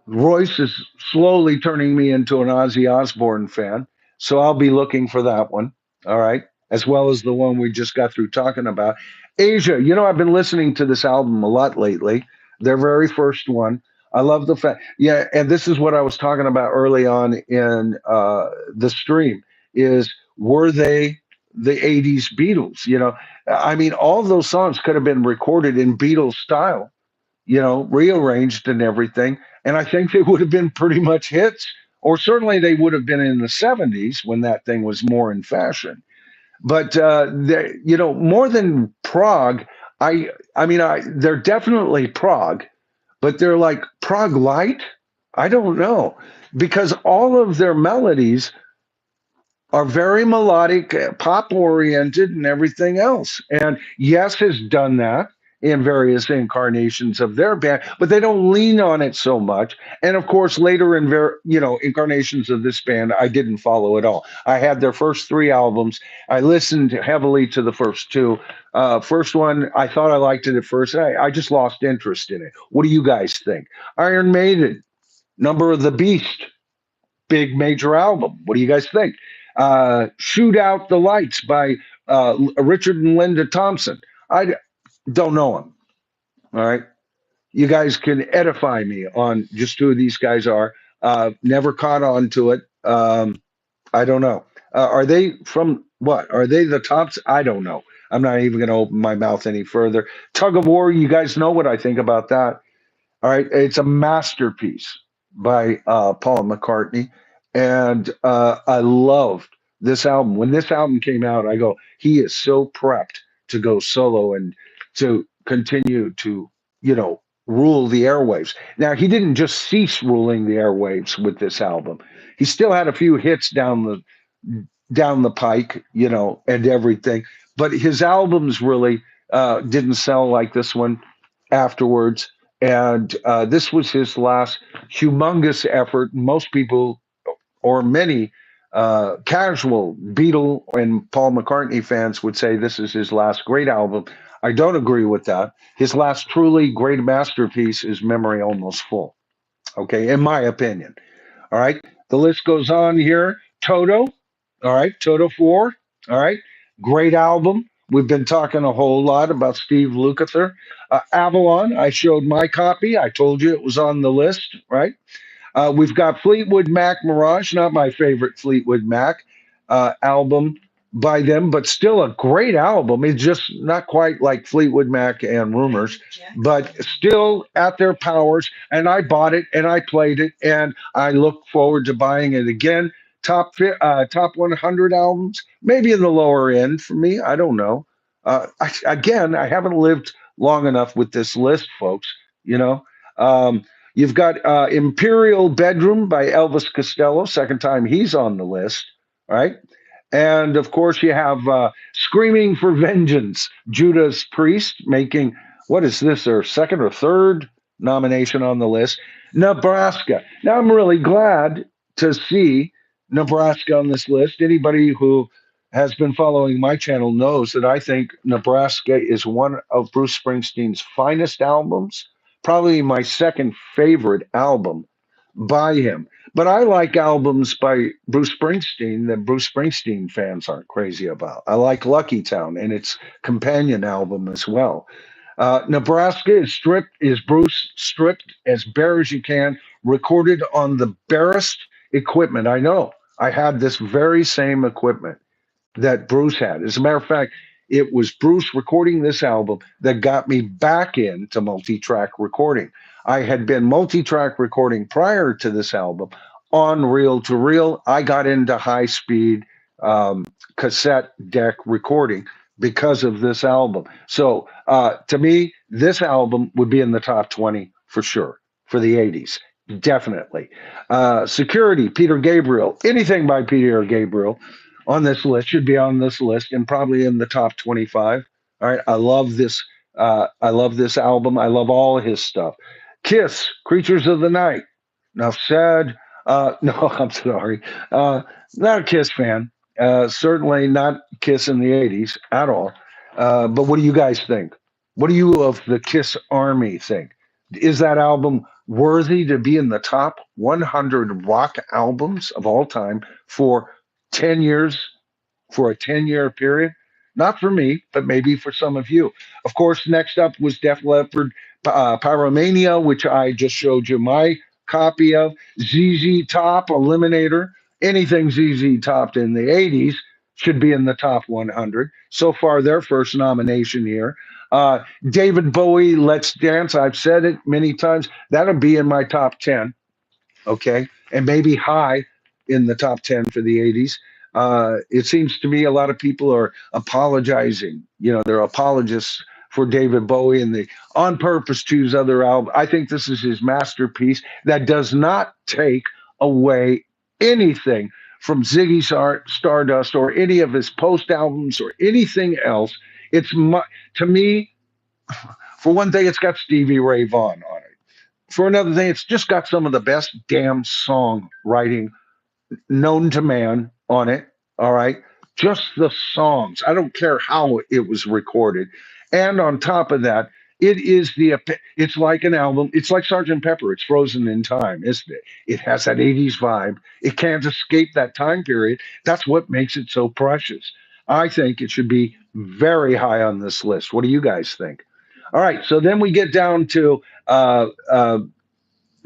Royce is slowly turning me into an Ozzy Osbourne fan. So I'll be looking for that one. All right. As well as the one we just got through talking about. Asia, I've been listening to this album a lot lately. Their very first one. I love the fact, yeah, and this is what I was talking about early on in the stream is were they the 80s Beatles? I mean, all of those songs could have been recorded in Beatles style, rearranged and everything. And I think they would have been pretty much hits, or certainly they would have been in the 70s when that thing was more in fashion. But more than prog, they're definitely prog, but they're like prog light. I don't know because all of their melodies are very melodic, pop oriented, and everything else. And Yes has done that in various incarnations of their band, but they don't lean on it so much. And of course, later in incarnations of this band, I didn't follow at all. I had their first three albums. I listened heavily to the first two. First one, I thought I liked it at first. I just lost interest in it. What do you guys think? Iron Maiden, Number of the Beast, big major album. What do you guys think? Shoot Out the Lights by Richard and Linda Thompson. I don't know them. All right. You guys can edify me on just who these guys are. Never caught on to it. I don't know. Are they from what? Are they the tops? I don't know. I'm not even going to open my mouth any further. Tug of War, you guys know what I think about that. All right, it's a masterpiece by Paul McCartney, and I loved this album. When this album came out, I go, he is so prepped to go solo and to continue to, rule the airwaves. Now, he didn't just cease ruling the airwaves with this album. He still had a few hits down the pike, and everything. But his albums really didn't sell like this one afterwards. And this was his last humongous effort. Most people, or many casual Beatle and Paul McCartney fans, would say this is his last great album. I don't agree with that. His last truly great masterpiece is Memory Almost Full. Okay, in my opinion. All right. The list goes on here. Toto. All right. Toto 4. All right. Great album. We've been talking a whole lot about Steve Lukather. Avalon. I showed my copy. I told you it was on the list, right? We've got Fleetwood Mac Mirage, not my favorite Fleetwood Mac album by them, but still a great album. It's just not quite like Fleetwood Mac and Rumors, but still at their powers. And I bought it and I played it, and I look forward to buying it again. Top 100 albums, maybe in the lower end for me. I don't know. Again, I haven't lived long enough with this list, folks. You know. Um, You've got Imperial Bedroom by Elvis Costello, second time he's on the list, right? And of course, you have Screaming for Vengeance, Judas Priest, making, what is this, their second or third nomination on the list? Nebraska. Now, I'm really glad to see Nebraska on this list. Anybody who has been following my channel knows that I think Nebraska is one of Bruce Springsteen's finest albums, probably my second favorite album by him. But I like albums by Bruce Springsteen that Bruce Springsteen fans aren't crazy about. I like Lucky Town and its companion album as well. Nebraska is Bruce stripped as bare as you can, recorded on the barest equipment. I know. I had this very same equipment that Bruce had. As a matter of fact, it was Bruce recording this album that got me back into multi-track recording. I had been multi-track recording prior to this album on reel to reel. I got into high-speed cassette deck recording because of this album. So to me, this album would be in the top 20 for sure for the 80s. Definitely. Security, Peter Gabriel, anything by Peter Gabriel on this list should be on this list and probably in the top 25. All right. I love this. I love this album. I love all his stuff. Kiss, Creatures of the Night. Enough said. No, I'm sorry. Not a Kiss fan. Certainly not Kiss in the 80s at all. But what do you guys think? What do you of the Kiss Army think? Is that album worthy to be in the top 100 rock albums of all time for 10 years, for a 10-year period? Not for me, but maybe for some of you. Of course, next up was Def Leppard Pyromania, which I just showed you my copy of. ZZ Top, Eliminator. Anything ZZ topped in the 80s should be in the top 100. So far, their first nomination here. David Bowie, Let's Dance. I've said it many times. That'll be in my top 10, okay, and maybe high in the top 10 for the 80s. It seems to me a lot of people are apologizing. They're apologists for David Bowie and they on purpose choose other albums. I think this is his masterpiece that does not take away anything from Stardust or any of his post albums or anything else. To me, for one thing, it's got Stevie Ray Vaughan on it. For another thing, it's just got some of the best damn songwriting known to man on it. All right. Just the songs. I don't care how it was recorded. And on top of that, it's like an album. It's like Sergeant Pepper. It's frozen in time, isn't it? It has that 80s vibe. It can't escape that time period. That's what makes it so precious. I think it should be very high on this list. What do you guys think? All right. So then we get down to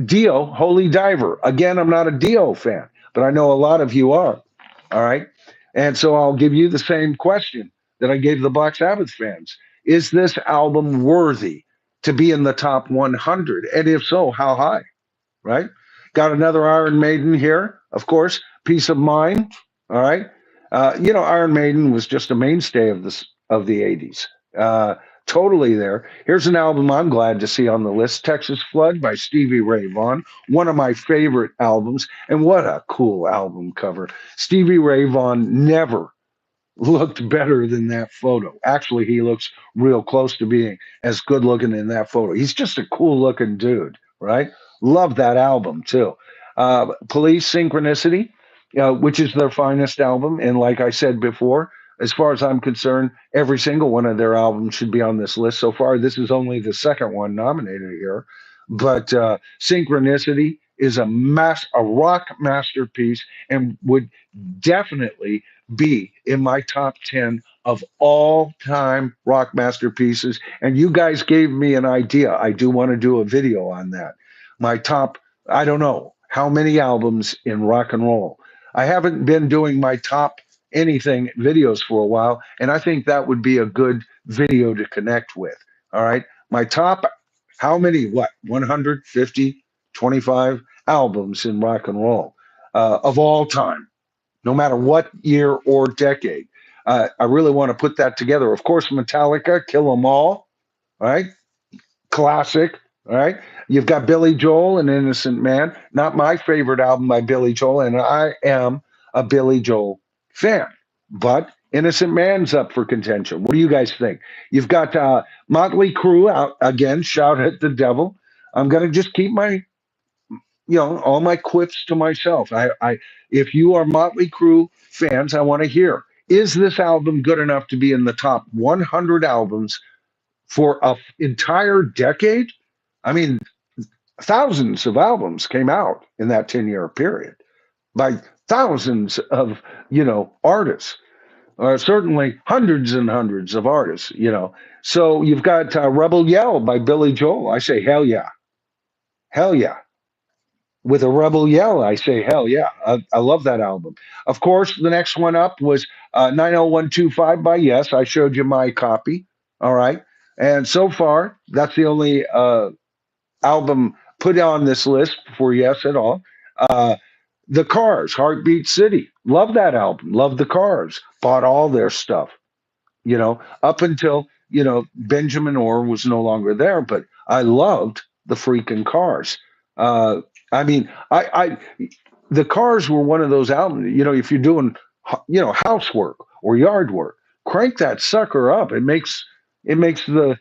Dio, Holy Diver. Again, I'm not a Dio fan, but I know a lot of you are. All right. And so I'll give you the same question that I gave the Black Sabbath fans. Is this album worthy to be in the top 100? And if so, how high? Right? Got another Iron Maiden here, of course. Peace of Mind. All right. Iron Maiden was just a mainstay of the 80s. Totally there. Here's an album I'm glad to see on the list, Texas Flood by Stevie Ray Vaughan, one of my favorite albums. And what a cool album cover. Stevie Ray Vaughan never looked better than that photo. Actually, he looks real close to being as good looking in that photo. He's just a cool looking dude, right? Love that album too. Police Synchronicity, which is their finest album. And like I said before, as far as I'm concerned, every single one of their albums should be on this list. So far, this is only the second one nominated here. But Synchronicity is a rock masterpiece and would definitely be in my top 10 of all time rock masterpieces. And you guys gave me an idea. I do want to do a video on that. My top, I don't know how many albums in rock and roll. I haven't been doing my top anything videos for a while. And I think that would be a good video to connect with. All right. My top, how many, what, 150, 25 albums in rock and roll of all time, no matter what year or decade. I really want to put that together. Of course, Metallica, Kill 'Em All, right? Classic, all right? You've got Billy Joel and Innocent Man, not my favorite album by Billy Joel, and I am a Billy Joel fan, but Innocent Man's up for contention. What do you guys think? You've got Motley Crue out again, Shout at the Devil. I'm going to just keep all my quips to myself. If you are Motley Crue fans, I want to hear, is this album good enough to be in the top 100 albums for an entire decade? I mean, thousands of albums came out in that 10-year period by thousands of, artists. Certainly hundreds and hundreds of artists. So you've got Rebel Yell by Billy Joel. I say, hell yeah. Hell yeah. With a rebel yell, I say, hell yeah. I love that album. Of course, the next one up was 90125 by Yes. I showed you my copy. All right. And so far, that's the only album put on this list for Yes at all. The Cars, Heartbeat City. Love that album. Love the Cars. Bought all their stuff, up until, Benjamin Orr was no longer there, but I loved the freaking Cars. Uh, I mean, the Cars were one of those albums, if you're doing, housework or yard work, crank that sucker up. It makes the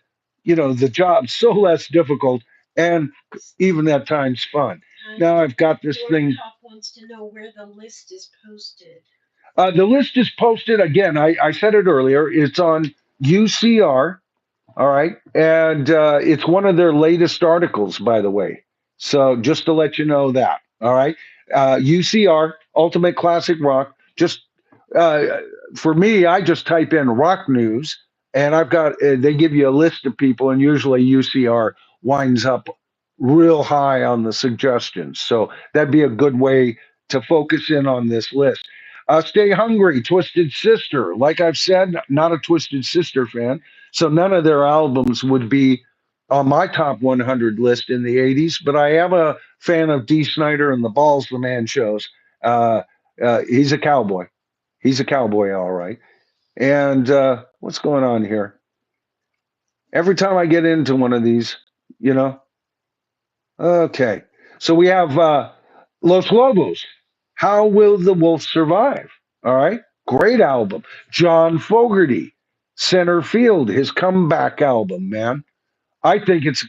job so less difficult and even at times fun. Now I've got this Your thing. Top wants to know where the list is posted. The list is posted again. I said it earlier. It's on UCR. All right. And it's one of their latest articles, by the way. So just to let you know that. All right. UCR, Ultimate Classic Rock. Just uh, for me, I just type in rock news and I've got, they give you a list of people, and usually UCR winds up real high on the suggestions. So that'd be a good way to focus in on this list. Stay Hungry, Twisted Sister. Like I've said, not a Twisted Sister fan. So none of their albums would be on my top 100 list in the 80s, but I am a fan of Dee Snider and the Balls the Man shows. Uh, he's a cowboy. He's a cowboy, all right. And what's going on here? Every time I get into one of these, you know, okay. So we have Los Lobos. How Will the Wolf Survive? All right. Great album. John Fogerty, Center Field, his comeback album, man. I think it's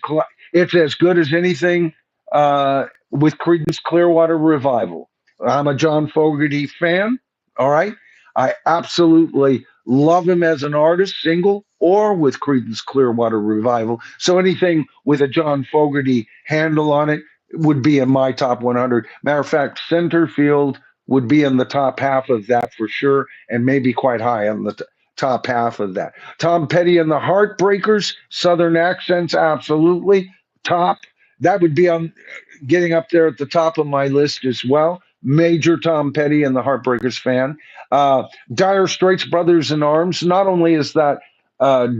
as good as anything with Creedence Clearwater Revival. I'm a John Fogerty fan. All right, I absolutely love him as an artist, single or with Creedence Clearwater Revival. So anything with a John Fogerty handle on it would be in my top 100. Matter of fact, Center Field would be in the top half of that for sure, and maybe quite high on the top half of that. Tom Petty and the Heartbreakers, Southern accents, absolutely top. That would be on getting up there at the top of my list as well. Major Tom Petty and the Heartbreakers fan. Dire Straits, Brothers in Arms. Not only is that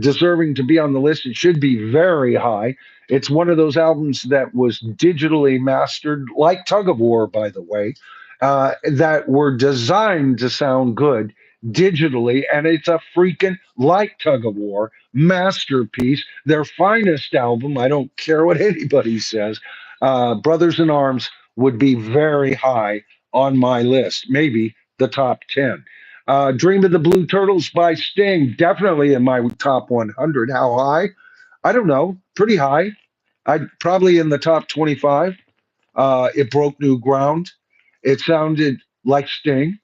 deserving to be on the list, it should be very high. It's one of those albums that was digitally mastered, like Tug of War, by the way, that were designed to sound good digitally, and it's a freaking like Tug of War masterpiece, their finest album. I don't care what anybody says. Brothers in Arms would be very high on my list, maybe the top 10. Dream of the Blue Turtles by Sting, definitely in my top 100. How high? I don't know, pretty high. I'd probably in the top 25. It broke new ground. It sounded like Sting,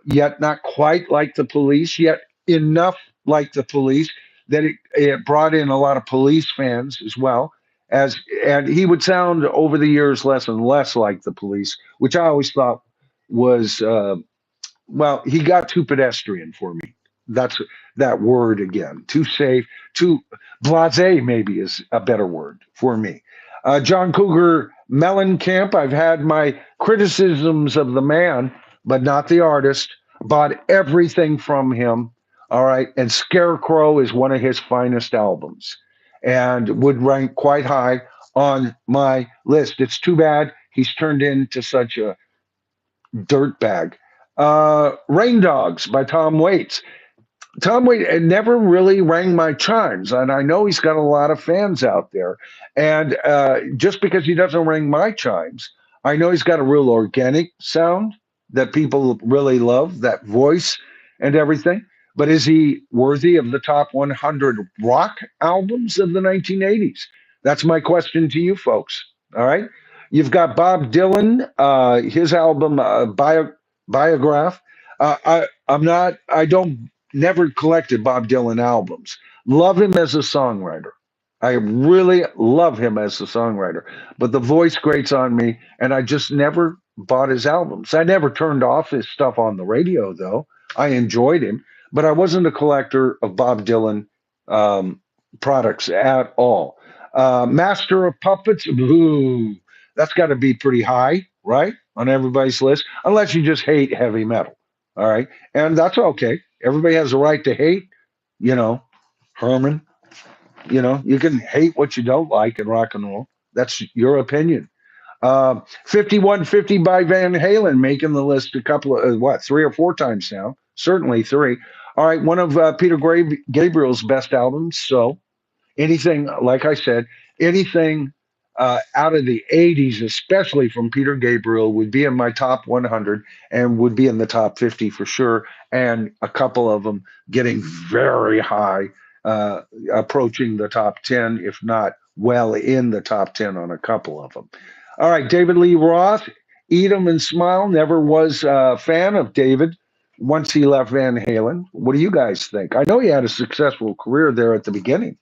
yet not quite like the Police, yet enough like the Police that it brought in a lot of Police fans as well. And he would sound over the years less and less like the Police, which I always thought was well, he got too pedestrian for me. That's that word again. Too safe, too blasé maybe is a better word for me. John Cougar Mellencamp, I've had my criticisms of the man, but not the artist. Bought everything from him. All right. And Scarecrow is one of his finest albums and would rank quite high on my list. It's too bad he's turned into such a dirtbag. Rain Dogs by Tom Waits. Tom Waits never really rang my chimes, and I know he's got a lot of fans out there. And just because he doesn't ring my chimes, I know he's got a real organic sound that people really love, that voice and everything. But is he worthy of the top 100 rock albums of the 1980s? That's my question to you folks. All right. You've got Bob Dylan, his album Biograph. I don't never collected Bob Dylan albums. Love him as a songwriter. I really love him as a songwriter, but the voice grates on me, and I just never bought his albums. I never turned off his stuff on the radio, though. I enjoyed him, but I wasn't a collector of Bob Dylan um, products at all. Master of Puppets, ooh, that's got to be pretty high, right? On everybody's list, unless you just hate heavy metal. All right. And that's okay. Everybody has a right to hate, you know, Herman. You know, you can hate what you don't like in rock and roll. That's your opinion. 5150 by Van Halen making the list a couple of, what, three or four times now. Certainly three. All right. One of Gabriel's best albums. So anything, like I said, anything out of the 80s, especially from Peter Gabriel, would be in my top 100 and would be in the top 50 for sure. And a couple of them getting very high, approaching the top 10, if not well in the top 10 on a couple of them. All right, David Lee Roth. Eat 'em and Smile. Never was a fan of David once he left Van Halen. What do you guys think? I know he had a successful career there at the beginning.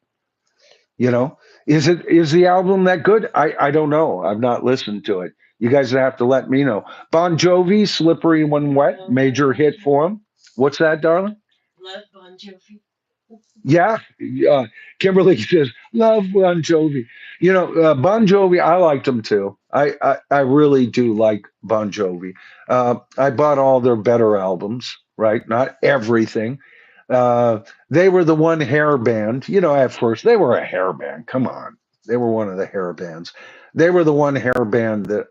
You know, is the album that good? I don't know. I've not listened to it. You guys have to let me know. Bon Jovi, Slippery When Wet, Oh, love major Bon hit for Jovi. him. What's that, darling? Love Bon Jovi. Yeah, uh, Kimberly says love Bon Jovi. Bon Jovi, I liked him too. I really do like Bon Jovi. I bought all their better albums, right? Not everything. Uh, they were the one hair band. At first they were a hair band. Come on, they were one of the hair bands. They were the one hair band that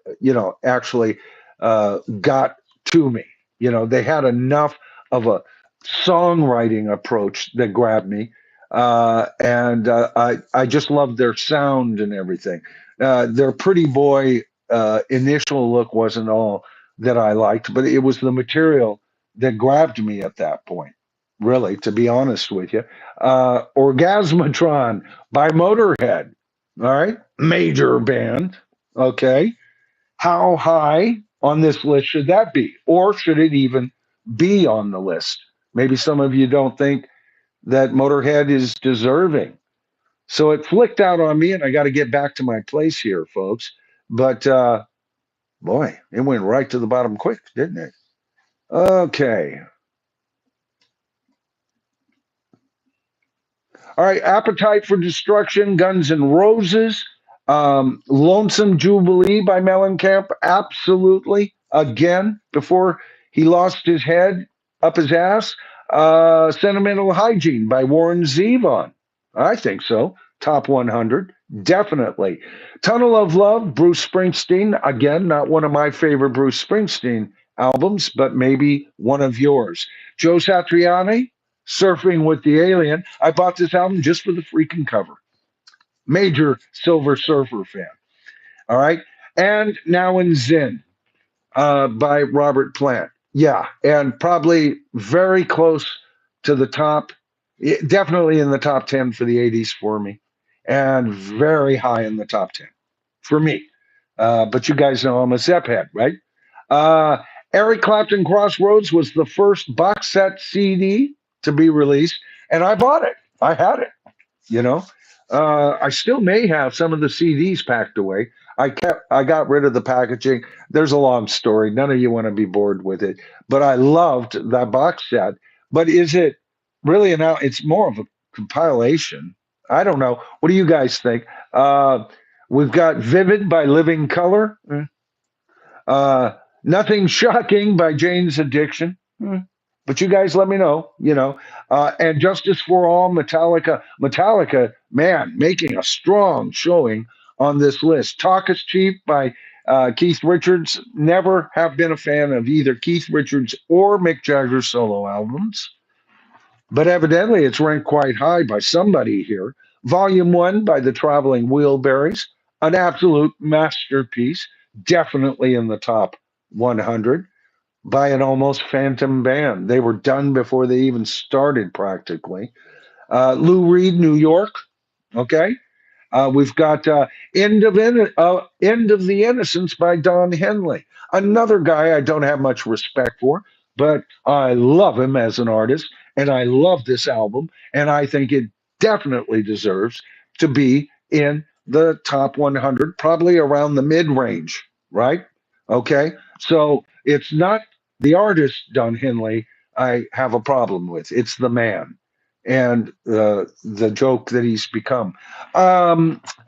actually got to me. They had enough of a songwriting approach that grabbed me. And I just loved their sound and everything. Their pretty boy initial look wasn't all that I liked, but it was the material that grabbed me at that point, really, to be honest with you. Orgasmatron by Motorhead. All right. Major band. Okay. How high on this list should that be? Or should it even be on the list? Maybe some of you don't think that Motorhead is deserving. So it flicked out on me, and I got to get back to my place here, folks. But boy, it went right to the bottom quick, didn't it? Okay. All right, Appetite for Destruction, Guns N' Roses, Lonesome Jubilee by Mellencamp, absolutely. Again, before he lost his head up his ass, Sentimental Hygiene by Warren Zevon. I think so. Top 100, definitely. Tunnel of Love, Bruce Springsteen. Again, not one of my favorite Bruce Springsteen albums, but maybe one of yours. Joe Satriani, Surfing with the Alien. I bought this album just for the freaking cover. Major Silver Surfer fan. All right. And Now in Zen by Robert Plant. Yeah. And probably very close to the top, definitely in the top 10 for the 80s for me, and very high in the top 10 for me. But you guys know I'm a Zepp head, right? Uh, Eric Clapton Crossroads was the first box set CD to be released, and I bought it. I had it. You know, I still may have some of the CDs packed away. I got rid of the packaging. There's a long story. None of you want to be bored with it, but I loved that box set. But is it really an out? It's more of a compilation. I don't know. What do you guys think? We've got Vivid by Living Color. Uh, Nothing Shocking by Jane's Addiction. But you guys let me know. And Justice for All, Metallica. Metallica, man, making a strong showing on this list. Talk is Cheap by Keith Richards. Never have been a fan of either Keith Richards or Mick Jagger's solo albums, but evidently it's ranked quite high by somebody here. Volume 1 by the Traveling Wheelberries, an absolute masterpiece, definitely in the top 100 by an almost phantom band. They were done before they even started, practically. Lou Reed, New York. Okay. We've got End of the Innocence by Don Henley. Another guy I don't have much respect for, but I love him as an artist, and I love this album, and I think it definitely deserves to be in the top 100, probably around the mid range, right? Okay. So it's not the artist, Don Henley, I have a problem with. It's the man and the joke that he's become.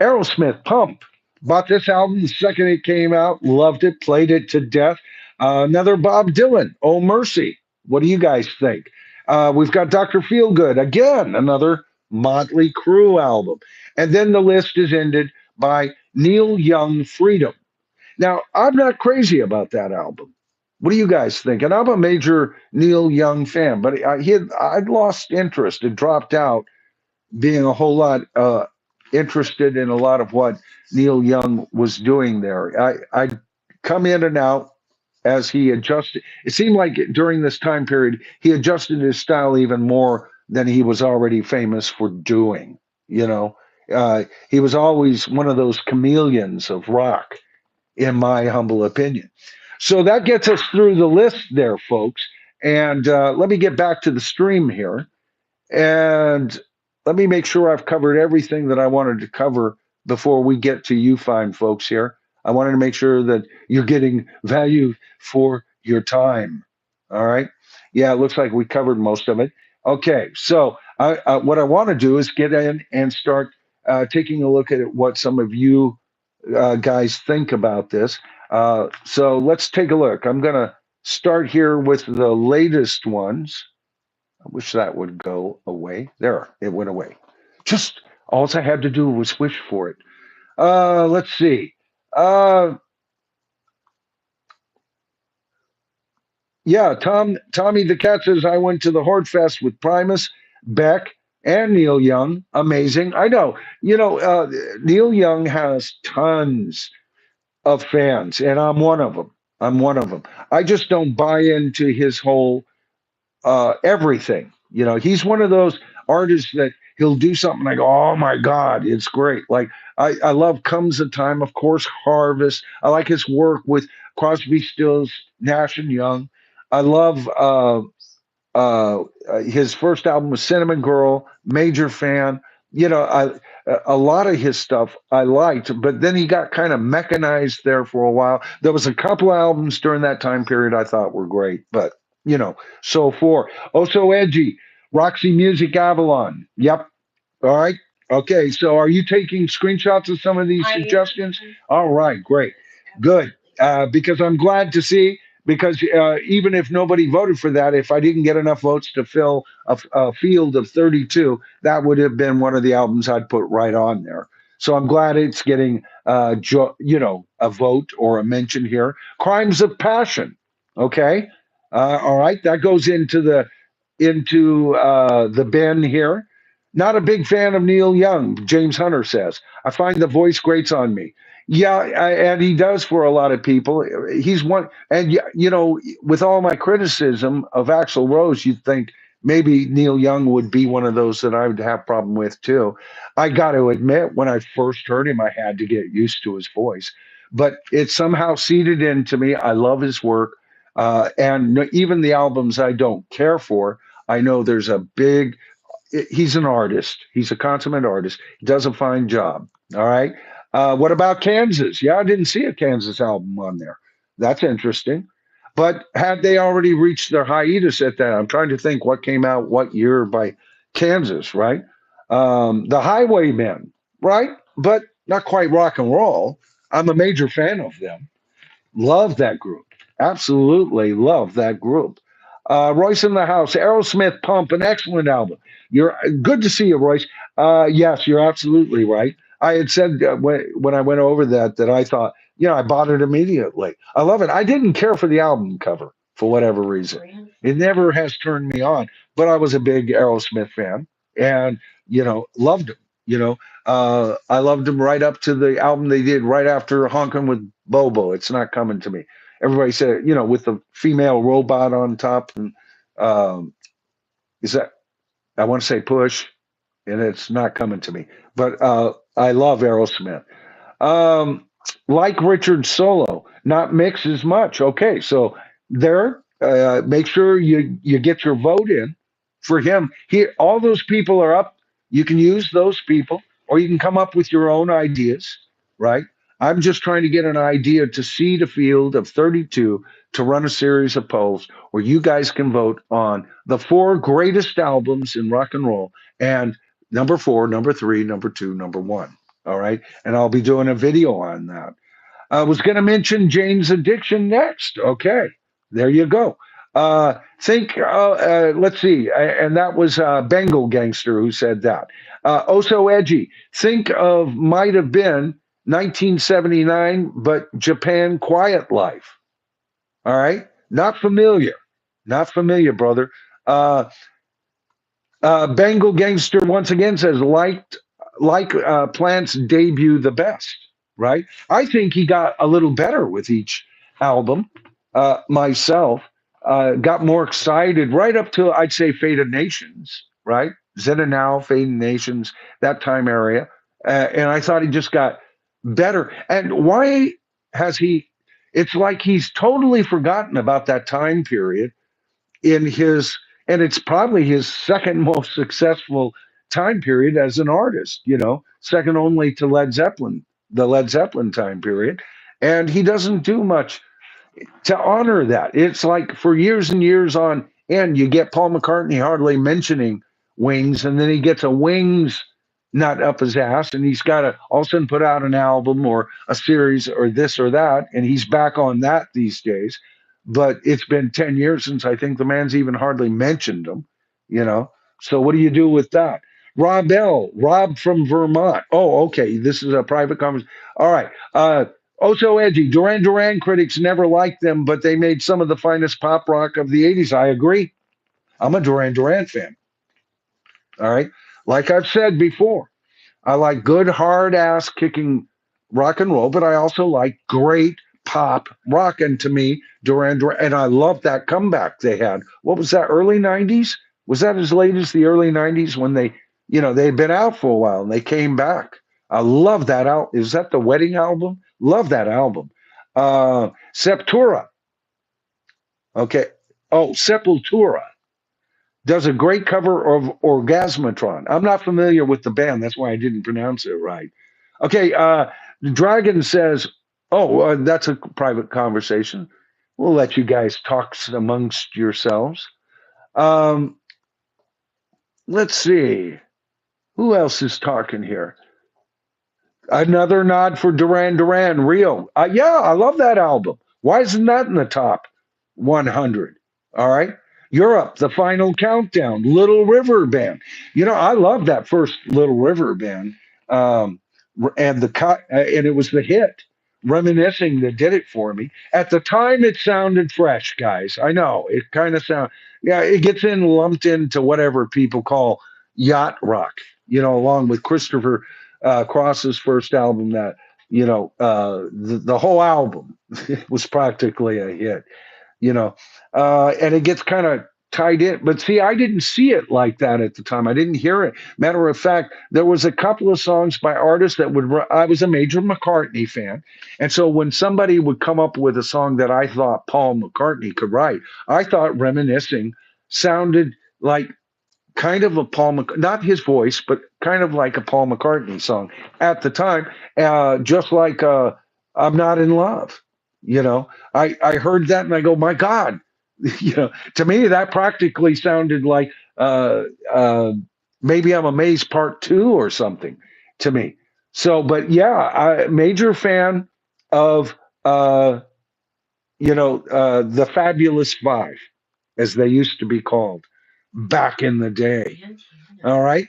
Aerosmith, Pump. Bought this album the second it came out. Loved it. Played it to death. Another Bob Dylan, Oh Mercy. What do you guys think? We've got Dr. Feelgood. Again, another Motley Crue album. And then the list is ended by Neil Young, Freedom. Now, I'm not crazy about that album. What do you guys think? And I'm a major Neil Young fan, but I'd lost interest and dropped out, being a whole lot interested in a lot of what Neil Young was doing there. I'd come in and out as he adjusted. It seemed like during this time period, he adjusted his style even more than he was already famous for doing. You know, he was always one of those chameleons of rock, in my humble opinion. So that gets us through the list there, folks. And let me get back to the stream here. And let me make sure I've covered everything that I wanted to cover before we get to you fine folks here. I wanted to make sure that you're getting value for your time. All right. Yeah, it looks like we covered most of it. Okay. So what I want to do is get in and start taking a look at what some of you guys think about this. So let's take a look. I'm going to start here with the latest ones. I wish that would go away. There, it went away. Just all I had to do was wish for it. Let's see. Uh, yeah, Tommy the Cat says I went to the Horde Fest with Primus, Beck, and Neil Young. Amazing. I know. Neil Young has tons of fans, and I'm one of them. I'm one of them. I just don't buy into his whole everything. He's one of those artists that he'll do something like, oh my God, it's great. Like I love Comes a Time, of course, Harvest. I like his work with Crosby, Stills, Nash and Young. I love his first album was Cinnamon Girl, major fan. A lot of his stuff I liked, but then he got kind of mechanized there for a while. There was a couple albums during that time period I thought were great, but so forth. Oh, so edgy. Roxy Music Avalon. Yep. All right. Okay. So are you taking screenshots of some of these suggestions? All right. Great. Good. Because I'm glad to see, because even if nobody voted for that, if I didn't get enough votes to fill a field of 32, that would have been one of the albums I'd put right on there. So I'm glad it's getting, a vote or a mention here. Crimes of Passion. Okay. All right. That goes into the bin here. Not a big fan of Neil Young, James Hunter says. I find the voice grates on me. Yeah, and he does for a lot of people. He's one, and with all my criticism of Axl Rose, you'd think maybe Neil Young would be one of those that I would have problem with too. I got to admit, when I first heard him, I had to get used to his voice, but it somehow seeded into me. I love his work, and even the albums I don't care for, I know there's a big he's an artist. He's a consummate artist. He does a fine job. All right. What about Kansas? Yeah, I didn't see a Kansas album on there. That's interesting. But had they already reached their hiatus at that? I'm trying to think what came out what year by Kansas, right? The Highwaymen, right? But not quite rock and roll. I'm a major fan of them. Love that group. Absolutely love that group. Royce in the House, Aerosmith Pump, an excellent album. You're good to see you, Royce. Yes, you're absolutely right. I had said when I went over that I thought, I bought it immediately. I love it. I didn't care for the album cover for whatever reason. It never has turned me on, but I was a big Aerosmith fan and, loved them. I loved them right up to the album they did right after Honkin' with Bobo. It's not coming to me. Everybody said, with the female robot on top, and um, is that I want to say Push, and it's not coming to me. But I love Aerosmith. Um, like Richard Solo, not mix as much. Okay, so there, make sure you get your vote in for him. Here, all those people are up. You can use those people, or you can come up with your own ideas. Right? I'm just trying to get an idea to seed a field of 32 to run a series of polls where you guys can vote on the four greatest albums in rock and roll and number four, number three, number two, number one. All right. And I'll be doing a video on that. I was going to mention Jane's Addiction next. Okay. There you go. Let's see. And that was Bengal Gangster who said that. Oh So Edgy. Think of Might Have Been 1979, but Japan Quiet Life. All right. Not familiar. Not familiar, brother. Uh, Bengal Gangster once again says like Plant's debut the best, right? I think he got a little better with each album. Myself got more excited right up to I'd say Fate of Nations, right? Zeta Now, Fate of Nations, that time area, and I thought he just got better. And why has he? It's like he's totally forgotten about that time period in his, and it's probably his second most successful time period as an artist, second only to Led Zeppelin, the Led Zeppelin time period. And he doesn't do much to honor that. It's like for years and years on end, you get Paul McCartney hardly mentioning Wings, and then he gets a Wings nut up his ass, and he's got to all of a sudden put out an album or a series or this or that, and he's back on that these days. But it's been 10 years since I think the man's even hardly mentioned him, you know. So what do you do with that? Rob L. Rob from Vermont. Oh, okay. This is a private conversation. All right. Oh, so edgy. Duran Duran critics never liked them, but they made some of the finest pop rock of the 80s. I agree. I'm a Duran Duran fan. All right. Like I've said before, I like good, hard ass kicking rock and roll, but I also like great pop rock. And to me, Duran Duran, and I love that comeback they had. What was that, early 90s? Was that as late as the early 90s when they'd been out for a while and they came back? I love that out. Is that the wedding album? Love that album. Septura. Okay. Oh, Sepultura does a great cover of Orgasmatron. I'm not familiar with the band. That's why I didn't pronounce it right. Okay. Dragon says, oh, that's a private conversation. We'll let you guys talk amongst yourselves. Um, let's see. Who else is talking here? Another nod for Duran Duran, Rio. Yeah, I love that album. Why isn't that in the top 100? All right. Europe, The Final Countdown, Little River Band. I love that first Little River Band. Um, and and it was the hit, Reminiscing, that did it for me. At the time, it sounded fresh, guys. I know it kind of yeah, it gets lumped into whatever people call yacht rock, along with Christopher Cross's first album that, the whole album was practically a hit, and it gets kind of tied in. But see, I didn't see it like that at the time. I didn't hear it. Matter of fact, there was a couple of songs by artists I was a major McCartney fan. And so when somebody would come up with a song that I thought Paul McCartney could write, I thought Reminiscing sounded like kind of a not his voice, but kind of like a Paul McCartney song at the time, just like I'm Not in Love. I heard that and I go, my God, to me, that practically sounded like maybe I'm Amazed Part Two or something to me. So, but yeah, major fan of, the Fabulous Five, as they used to be called back in the day. All right.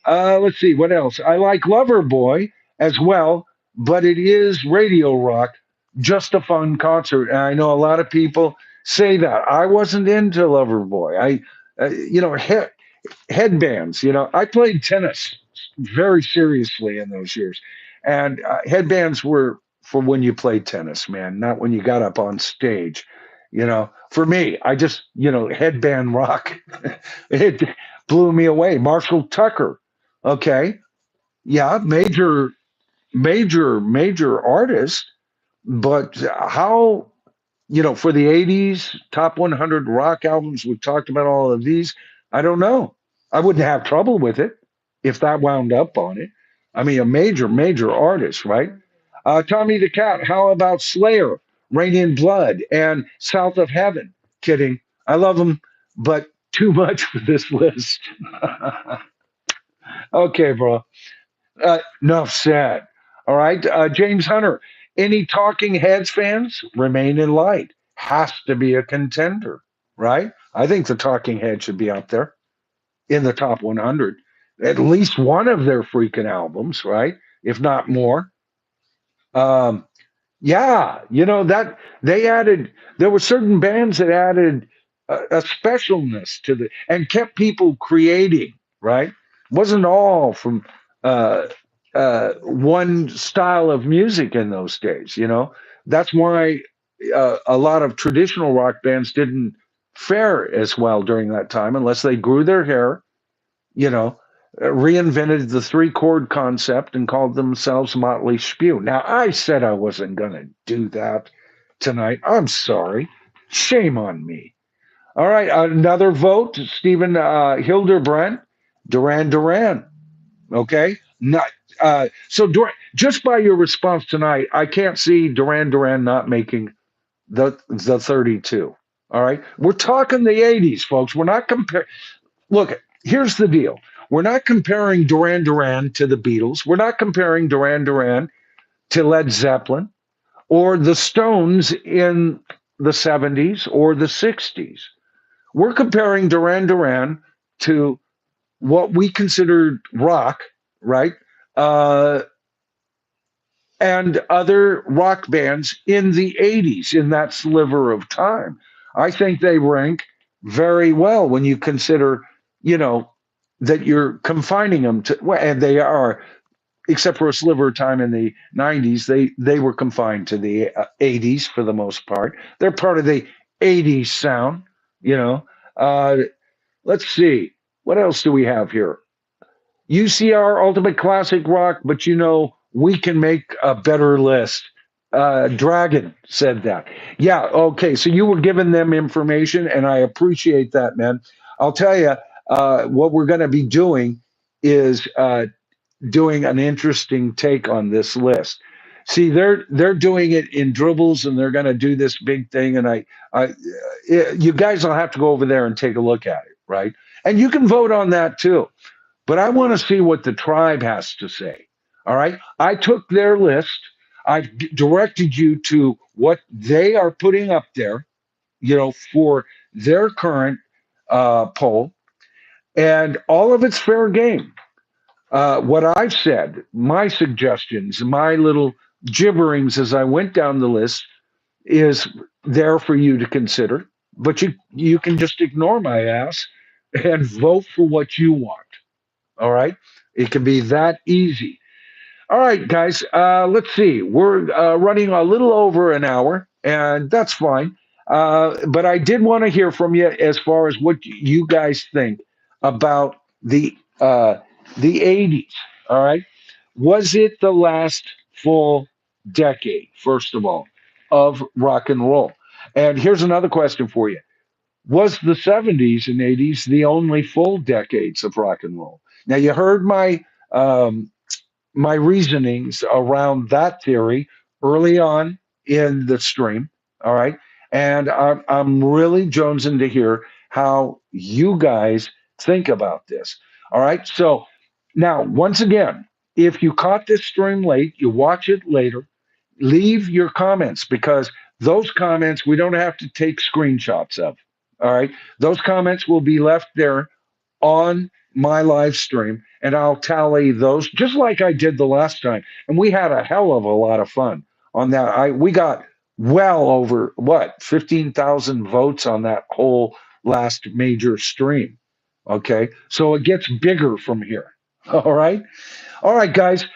Let's see what else. I like Loverboy as well, but it is radio rock, just a fun concert. And I know a lot of people say that. I wasn't into Loverboy. Headbands. I played tennis very seriously in those years, and headbands were for when you played tennis, man, not when you got up on stage. For me, I just headband rock. It blew me away. Marshall Tucker. Okay. Yeah, major artist, but how, for the 80s, top 100 rock albums, we've talked about all of these. I don't know. I wouldn't have trouble with it if that wound up on it. I mean, a major artist, right? Tommy the Cat, how about Slayer, Rain in Blood, and South of Heaven? Kidding. I love them, but too much for this list. Okay, bro. Enough said. All right. James Hunter, any Talking Heads fans? Remain in Light. Has to be a contender, right? I think the Talking Heads should be up there in the top 100. At least one of their freaking albums, right? If not more. Um, yeah, that they added. There were certain bands that added a specialness to the and kept people creating. Right, wasn't all from uh, one style of music in those days. That's why a lot of traditional rock bands didn't fare as well during that time, unless they grew their hair. You know, reinvented the three chord concept and called themselves Motley Spew. Now, I said I wasn't going to do that. tonight. I'm sorry. Shame on me. All right, another vote, Stephen Hildebrand, Duran Duran. Okay, not so just by your response tonight, I can't see Duran Duran not making the 32. All right, we're talking the 80s, folks. We're not comparing. Look, here's the deal. We're not comparing Duran Duran to the Beatles. We're not comparing Duran Duran to Led Zeppelin or the Stones in the 70s or the 60s. We're comparing Duran Duran to what we considered rock, right? Uh, and other rock bands in the 80s in that sliver of time. I think they rank very well when you consider, you know, that you're confining them to, well, and they are, except for a sliver of time in the 90s, they were confined to the 80s for the most part. They're part of the 80s sound, you know. Uh, let's see. What else do we have here? UCR Ultimate Classic Rock, but we can make a better list. Dragon said that. Yeah, okay. So you were giving them information, and I appreciate that, man. I'll tell you, what we're going to be doing is doing an interesting take on this list. See, they're doing it in dribbles, and they're going to do this big thing. And you guys will have to go over there and take a look at it, right? And you can vote on that too. But I want to see what the tribe has to say. All right. I took their list. I've directed you to what they are putting up there, for their current poll, and all of it's fair game. What I've said, my suggestions, my little gibberings as I went down the list is there for you to consider. But you can just ignore my ass and vote for what you want. All right. It can be that easy. All right, guys. Let's see. We're running a little over an hour, and that's fine. But I did want to hear from you as far as what you guys think about the 80s. All right. Was it the last full decade, first of all, of rock and roll? And here's another question for you. Was the 70s and 80s the only full decades of rock and roll? Now, you heard um, my reasonings around that theory early on in the stream. All right. And I'm really jonesing to hear how you guys think about this. All right. So now, once again, if you caught this stream late, you watch it later, leave your comments because those comments we don't have to take screenshots of. All right. Those comments will be left there on my live stream and I'll tally those just like I did the last time. And we had a hell of a lot of fun on that. We got well over 15,000 votes on that whole last major stream. Okay. So it gets bigger from here. All right. All right, guys.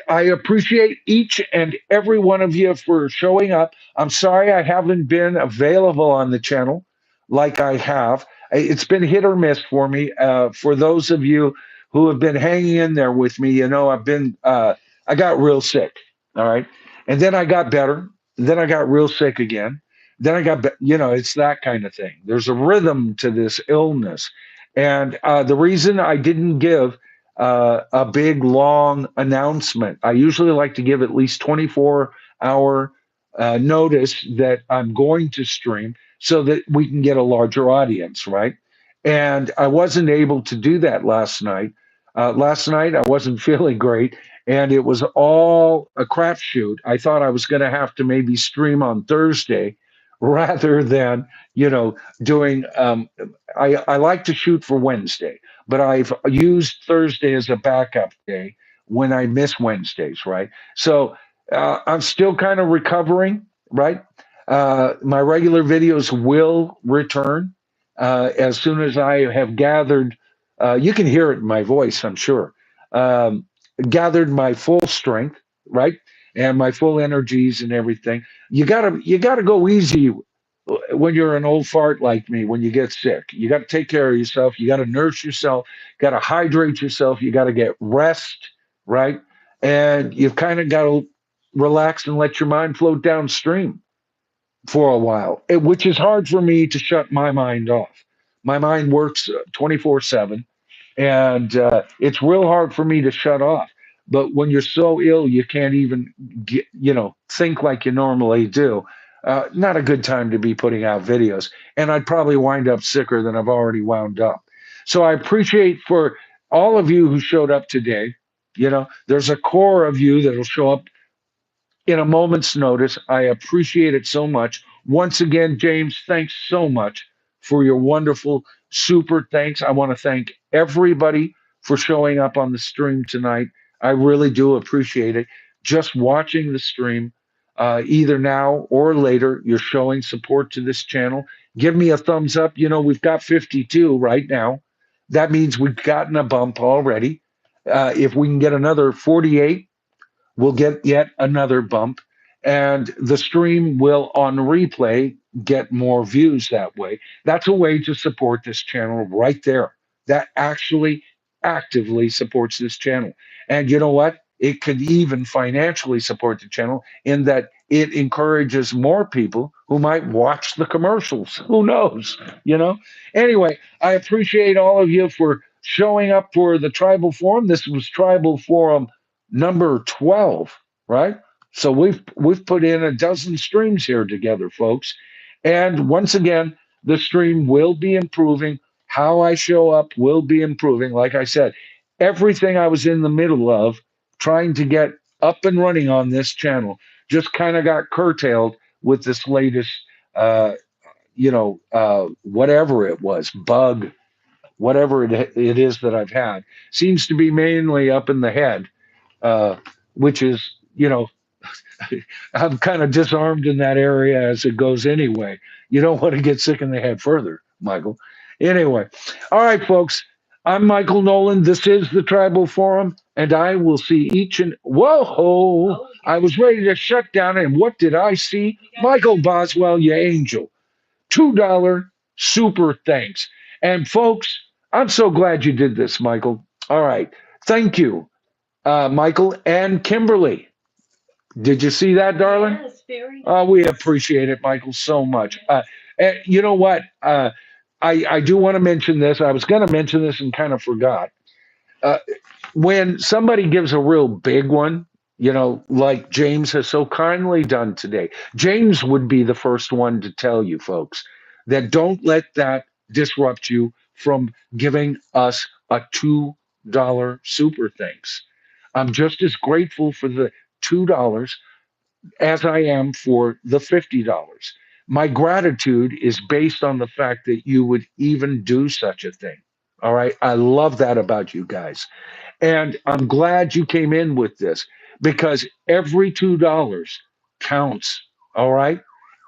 I appreciate each and every one of you for showing up. I'm sorry I haven't been available on the channel like I have. It's been hit or miss for me. For those of you who have been hanging in there with me, I got real sick. All right. And then I got better. Then I got real sick again. Then it's that kind of thing. There's a rhythm to this illness. And the reason I didn't give a big long announcement. I usually like to give at least 24-hour notice that I'm going to stream so that we can get a larger audience, right? And I wasn't able to do that last night. Last night I wasn't feeling great, and it was all a crapshoot. I thought I was going to have to maybe stream on Thursday rather than doing. I like to shoot for Wednesday, but I've used Thursday as a backup day when I miss Wednesdays, right? So I'm still kind of recovering, right? My regular videos will return as soon as I have gathered. You can hear it in my voice, I'm sure. Um, Gathered my full strength, right, and my full energies and everything. You gotta go easy when you're an old fart like me, when you get sick. You got to take care of yourself. You got to nurse yourself. Got to hydrate yourself. You got to get rest, right? And you've kind of got to relax and let your mind float downstream for a while, which is hard for me to shut my mind off. My mind works 24/7, and it's real hard for me to shut off. But when you're so ill, you can't even think like you normally do. Not a good time to be putting out videos, and I'd probably wind up sicker than I've already wound up. So I appreciate for all of you who showed up today. There's a core of you that'll show up in a moment's notice. I appreciate it so much. Once again, James, thanks so much for your wonderful super thanks. I want to thank everybody for showing up on the stream tonight. I really do appreciate it. Just watching the stream, either now or later, you're showing support to this channel. Give me a thumbs up. We've got 52 right now. That means we've gotten a bump already. If we can get another 48, we'll get yet another bump, and the stream will on replay get more views that way. That's a way to support this channel right there. That actually actively supports this channel. And you know what? It could even financially support the channel in that it encourages more people who might watch the commercials. Who knows? Anyway, I appreciate all of you for showing up for the Tribal Forum. This was Tribal Forum number 12, right? So we've put in a dozen streams here together, folks. And once again, the stream will be improving. How I show up will be improving. Like I said, everything I was in the middle of trying to get up and running on this channel just kind of got curtailed with this latest whatever it was, bug, whatever it is that I've had. Seems to be mainly up in the head, uh, which is, I'm kind of disarmed in that area as it goes anyway. You don't want to get sick in the head further, Michael. Anyway, all right, folks. I'm Michael Noland. This is the Tribal Forum, and I will see each and whoa! I was ready to shut down, and what did I see? Michael Boswell, you angel. $2 super thanks. And folks, I'm so glad you did this, Michael. All right. Thank you, Michael and Kimberly. Did you see that, darling? Yes, very Oh, nice. we appreciate it, Michael, so much. And you know what? I do want to mention this. I was going to mention this and kind of forgot. Uh, when somebody gives a real big one, like James has so kindly done today, James would be the first one to tell you, folks, that don't let that disrupt you from giving us a $2 super thanks. I'm just as grateful for the $2 as I am for the $50. My gratitude is based on the fact that you would even do such a thing. All right. I love that about you guys. And I'm glad you came in with this because every $2 counts. All right.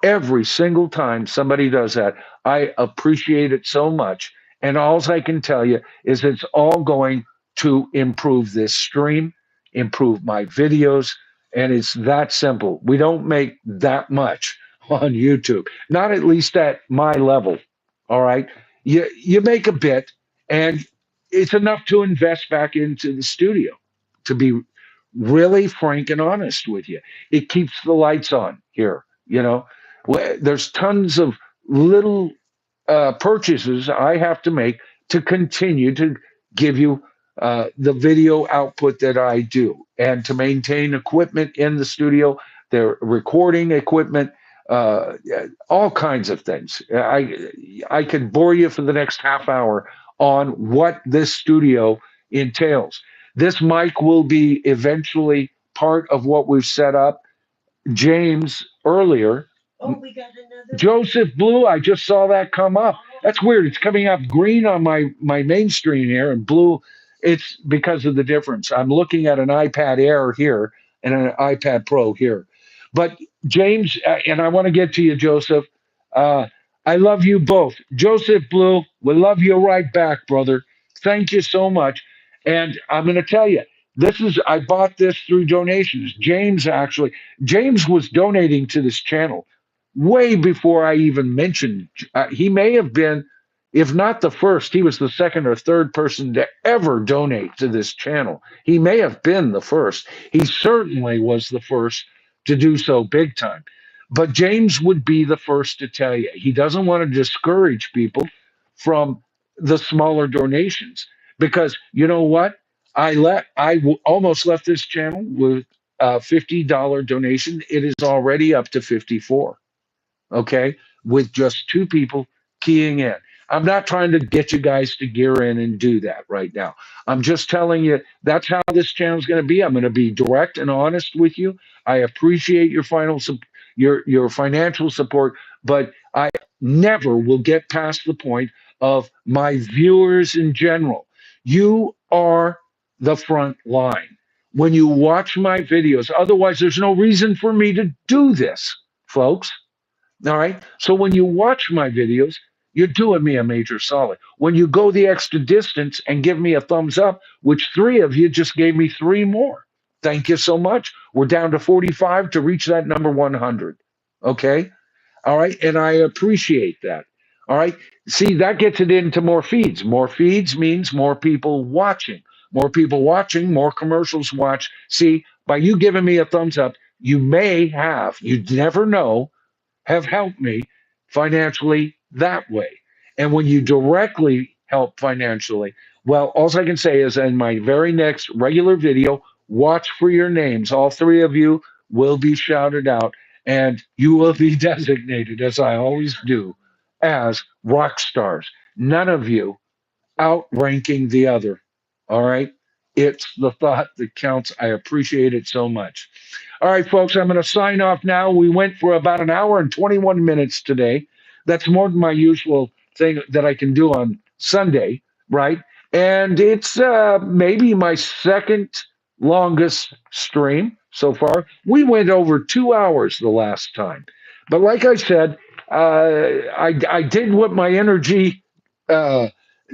Every single time somebody does that, I appreciate it so much. And all I can tell you is it's all going to improve this stream, improve my videos. And it's that simple. We don't make that much on YouTube, not at least at my level. All right. You make a bit, and it's enough to invest back into the studio, to be really frank and honest with you. It keeps the lights on here. There's tons of little purchases I have to make to continue to give you the video output that I do and to maintain equipment in the studio, the recording equipment, all kinds of things. I could bore you for the next half hour on what this studio entails. This mic will be eventually part of what we've set up. James earlier, Oh, we got another. Joseph Blue, I just saw that come up. That's weird. It's coming up green on my main screen here and blue. It's because of the difference. I'm looking at an iPad Air here and an iPad Pro here. But James, and I want to get to you, Joseph. Uh, I love you both. Joseph Blue, we love you right back, brother. Thank you so much. And I'm going to tell you, I bought this through donations. James was donating to this channel way before I even mentioned. He may have been, if not the first, he was the second or third person to ever donate to this channel. He may have been the first. He certainly was the first to do so big time. But James would be the first to tell you he doesn't want to discourage people from the smaller donations because you know what? Almost left this channel with a $50 donation. It is already up to 54, okay, with just two people keying in. I'm not trying to get you guys to gear in and do that right now. I'm just telling you that's how this channel is going to be. I'm going to be direct and honest with you. I appreciate your your financial support, but I never will get past the point of my viewers in general. You are the front line. When you watch my videos, otherwise there's no reason for me to do this, folks. All right. So when you watch my videos, you're doing me a major solid. When you go the extra distance and give me a thumbs up, which three of you just gave me three more. Thank you so much. We're down to 45 to reach that number 100. Okay. All right. And I appreciate that. All right. See, that gets it into more feeds. More feeds means more people watching. More people watching, more commercials watch. See, by you giving me a thumbs up, you never know, have helped me financially that way. And when you directly help financially, well, all I can say is in my very next regular video, watch for your names. All three of you will be shouted out and you will be designated, as I always do, as rock stars. None of you outranking the other. All right. It's the thought that counts. I appreciate it so much. All right, folks, I'm going to sign off now. We went for about an hour and 21 minutes today. That's more than my usual thing that I can do on Sunday, right? And it's maybe my second longest stream so far. We went over 2 hours the last time. But like I said, I did what my energy uh,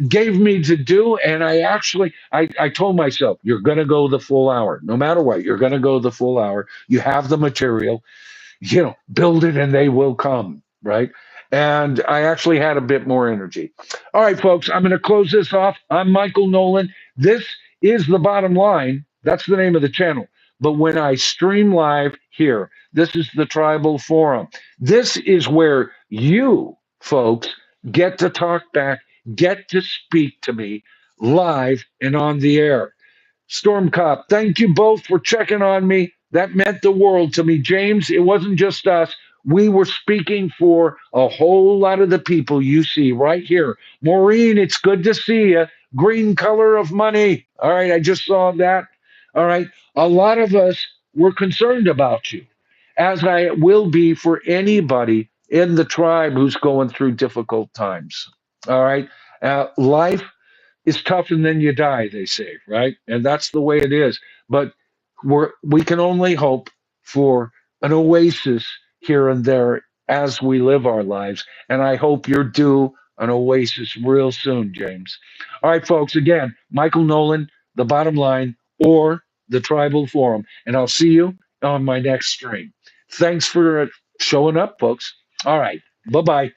gave me to do, and I told myself, you're going to go the full hour no matter what. You're going to go the full hour. You have the material, build it and they will come, right? And I actually had a bit more energy. All right, folks, I'm going to close this off. I'm Michael Noland. This is the bottom line. That's the name of the channel. But when I stream live here, this is the Tribal Forum. This is where you folks get to talk back, get to speak to me live and on the air. Storm Cop, thank you both for checking on me. That meant the world to me. James, it wasn't just us. We were speaking for a whole lot of the people you see right here. Maureen, it's good to see you. Green color of money. All right, I just saw that. All right, a lot of us were concerned about you, as I will be for anybody in the tribe who's going through difficult times. All right, life is tough and then you die, they say, right? And that's the way it is. But we can only hope for an oasis here and there as we live our lives. And I hope you're due an oasis real soon, James. All right, folks, again, Michael Nolan, The Bottom Line, or the Tribal Forum. And I'll see you on my next stream. Thanks for showing up, folks. All right. Bye bye.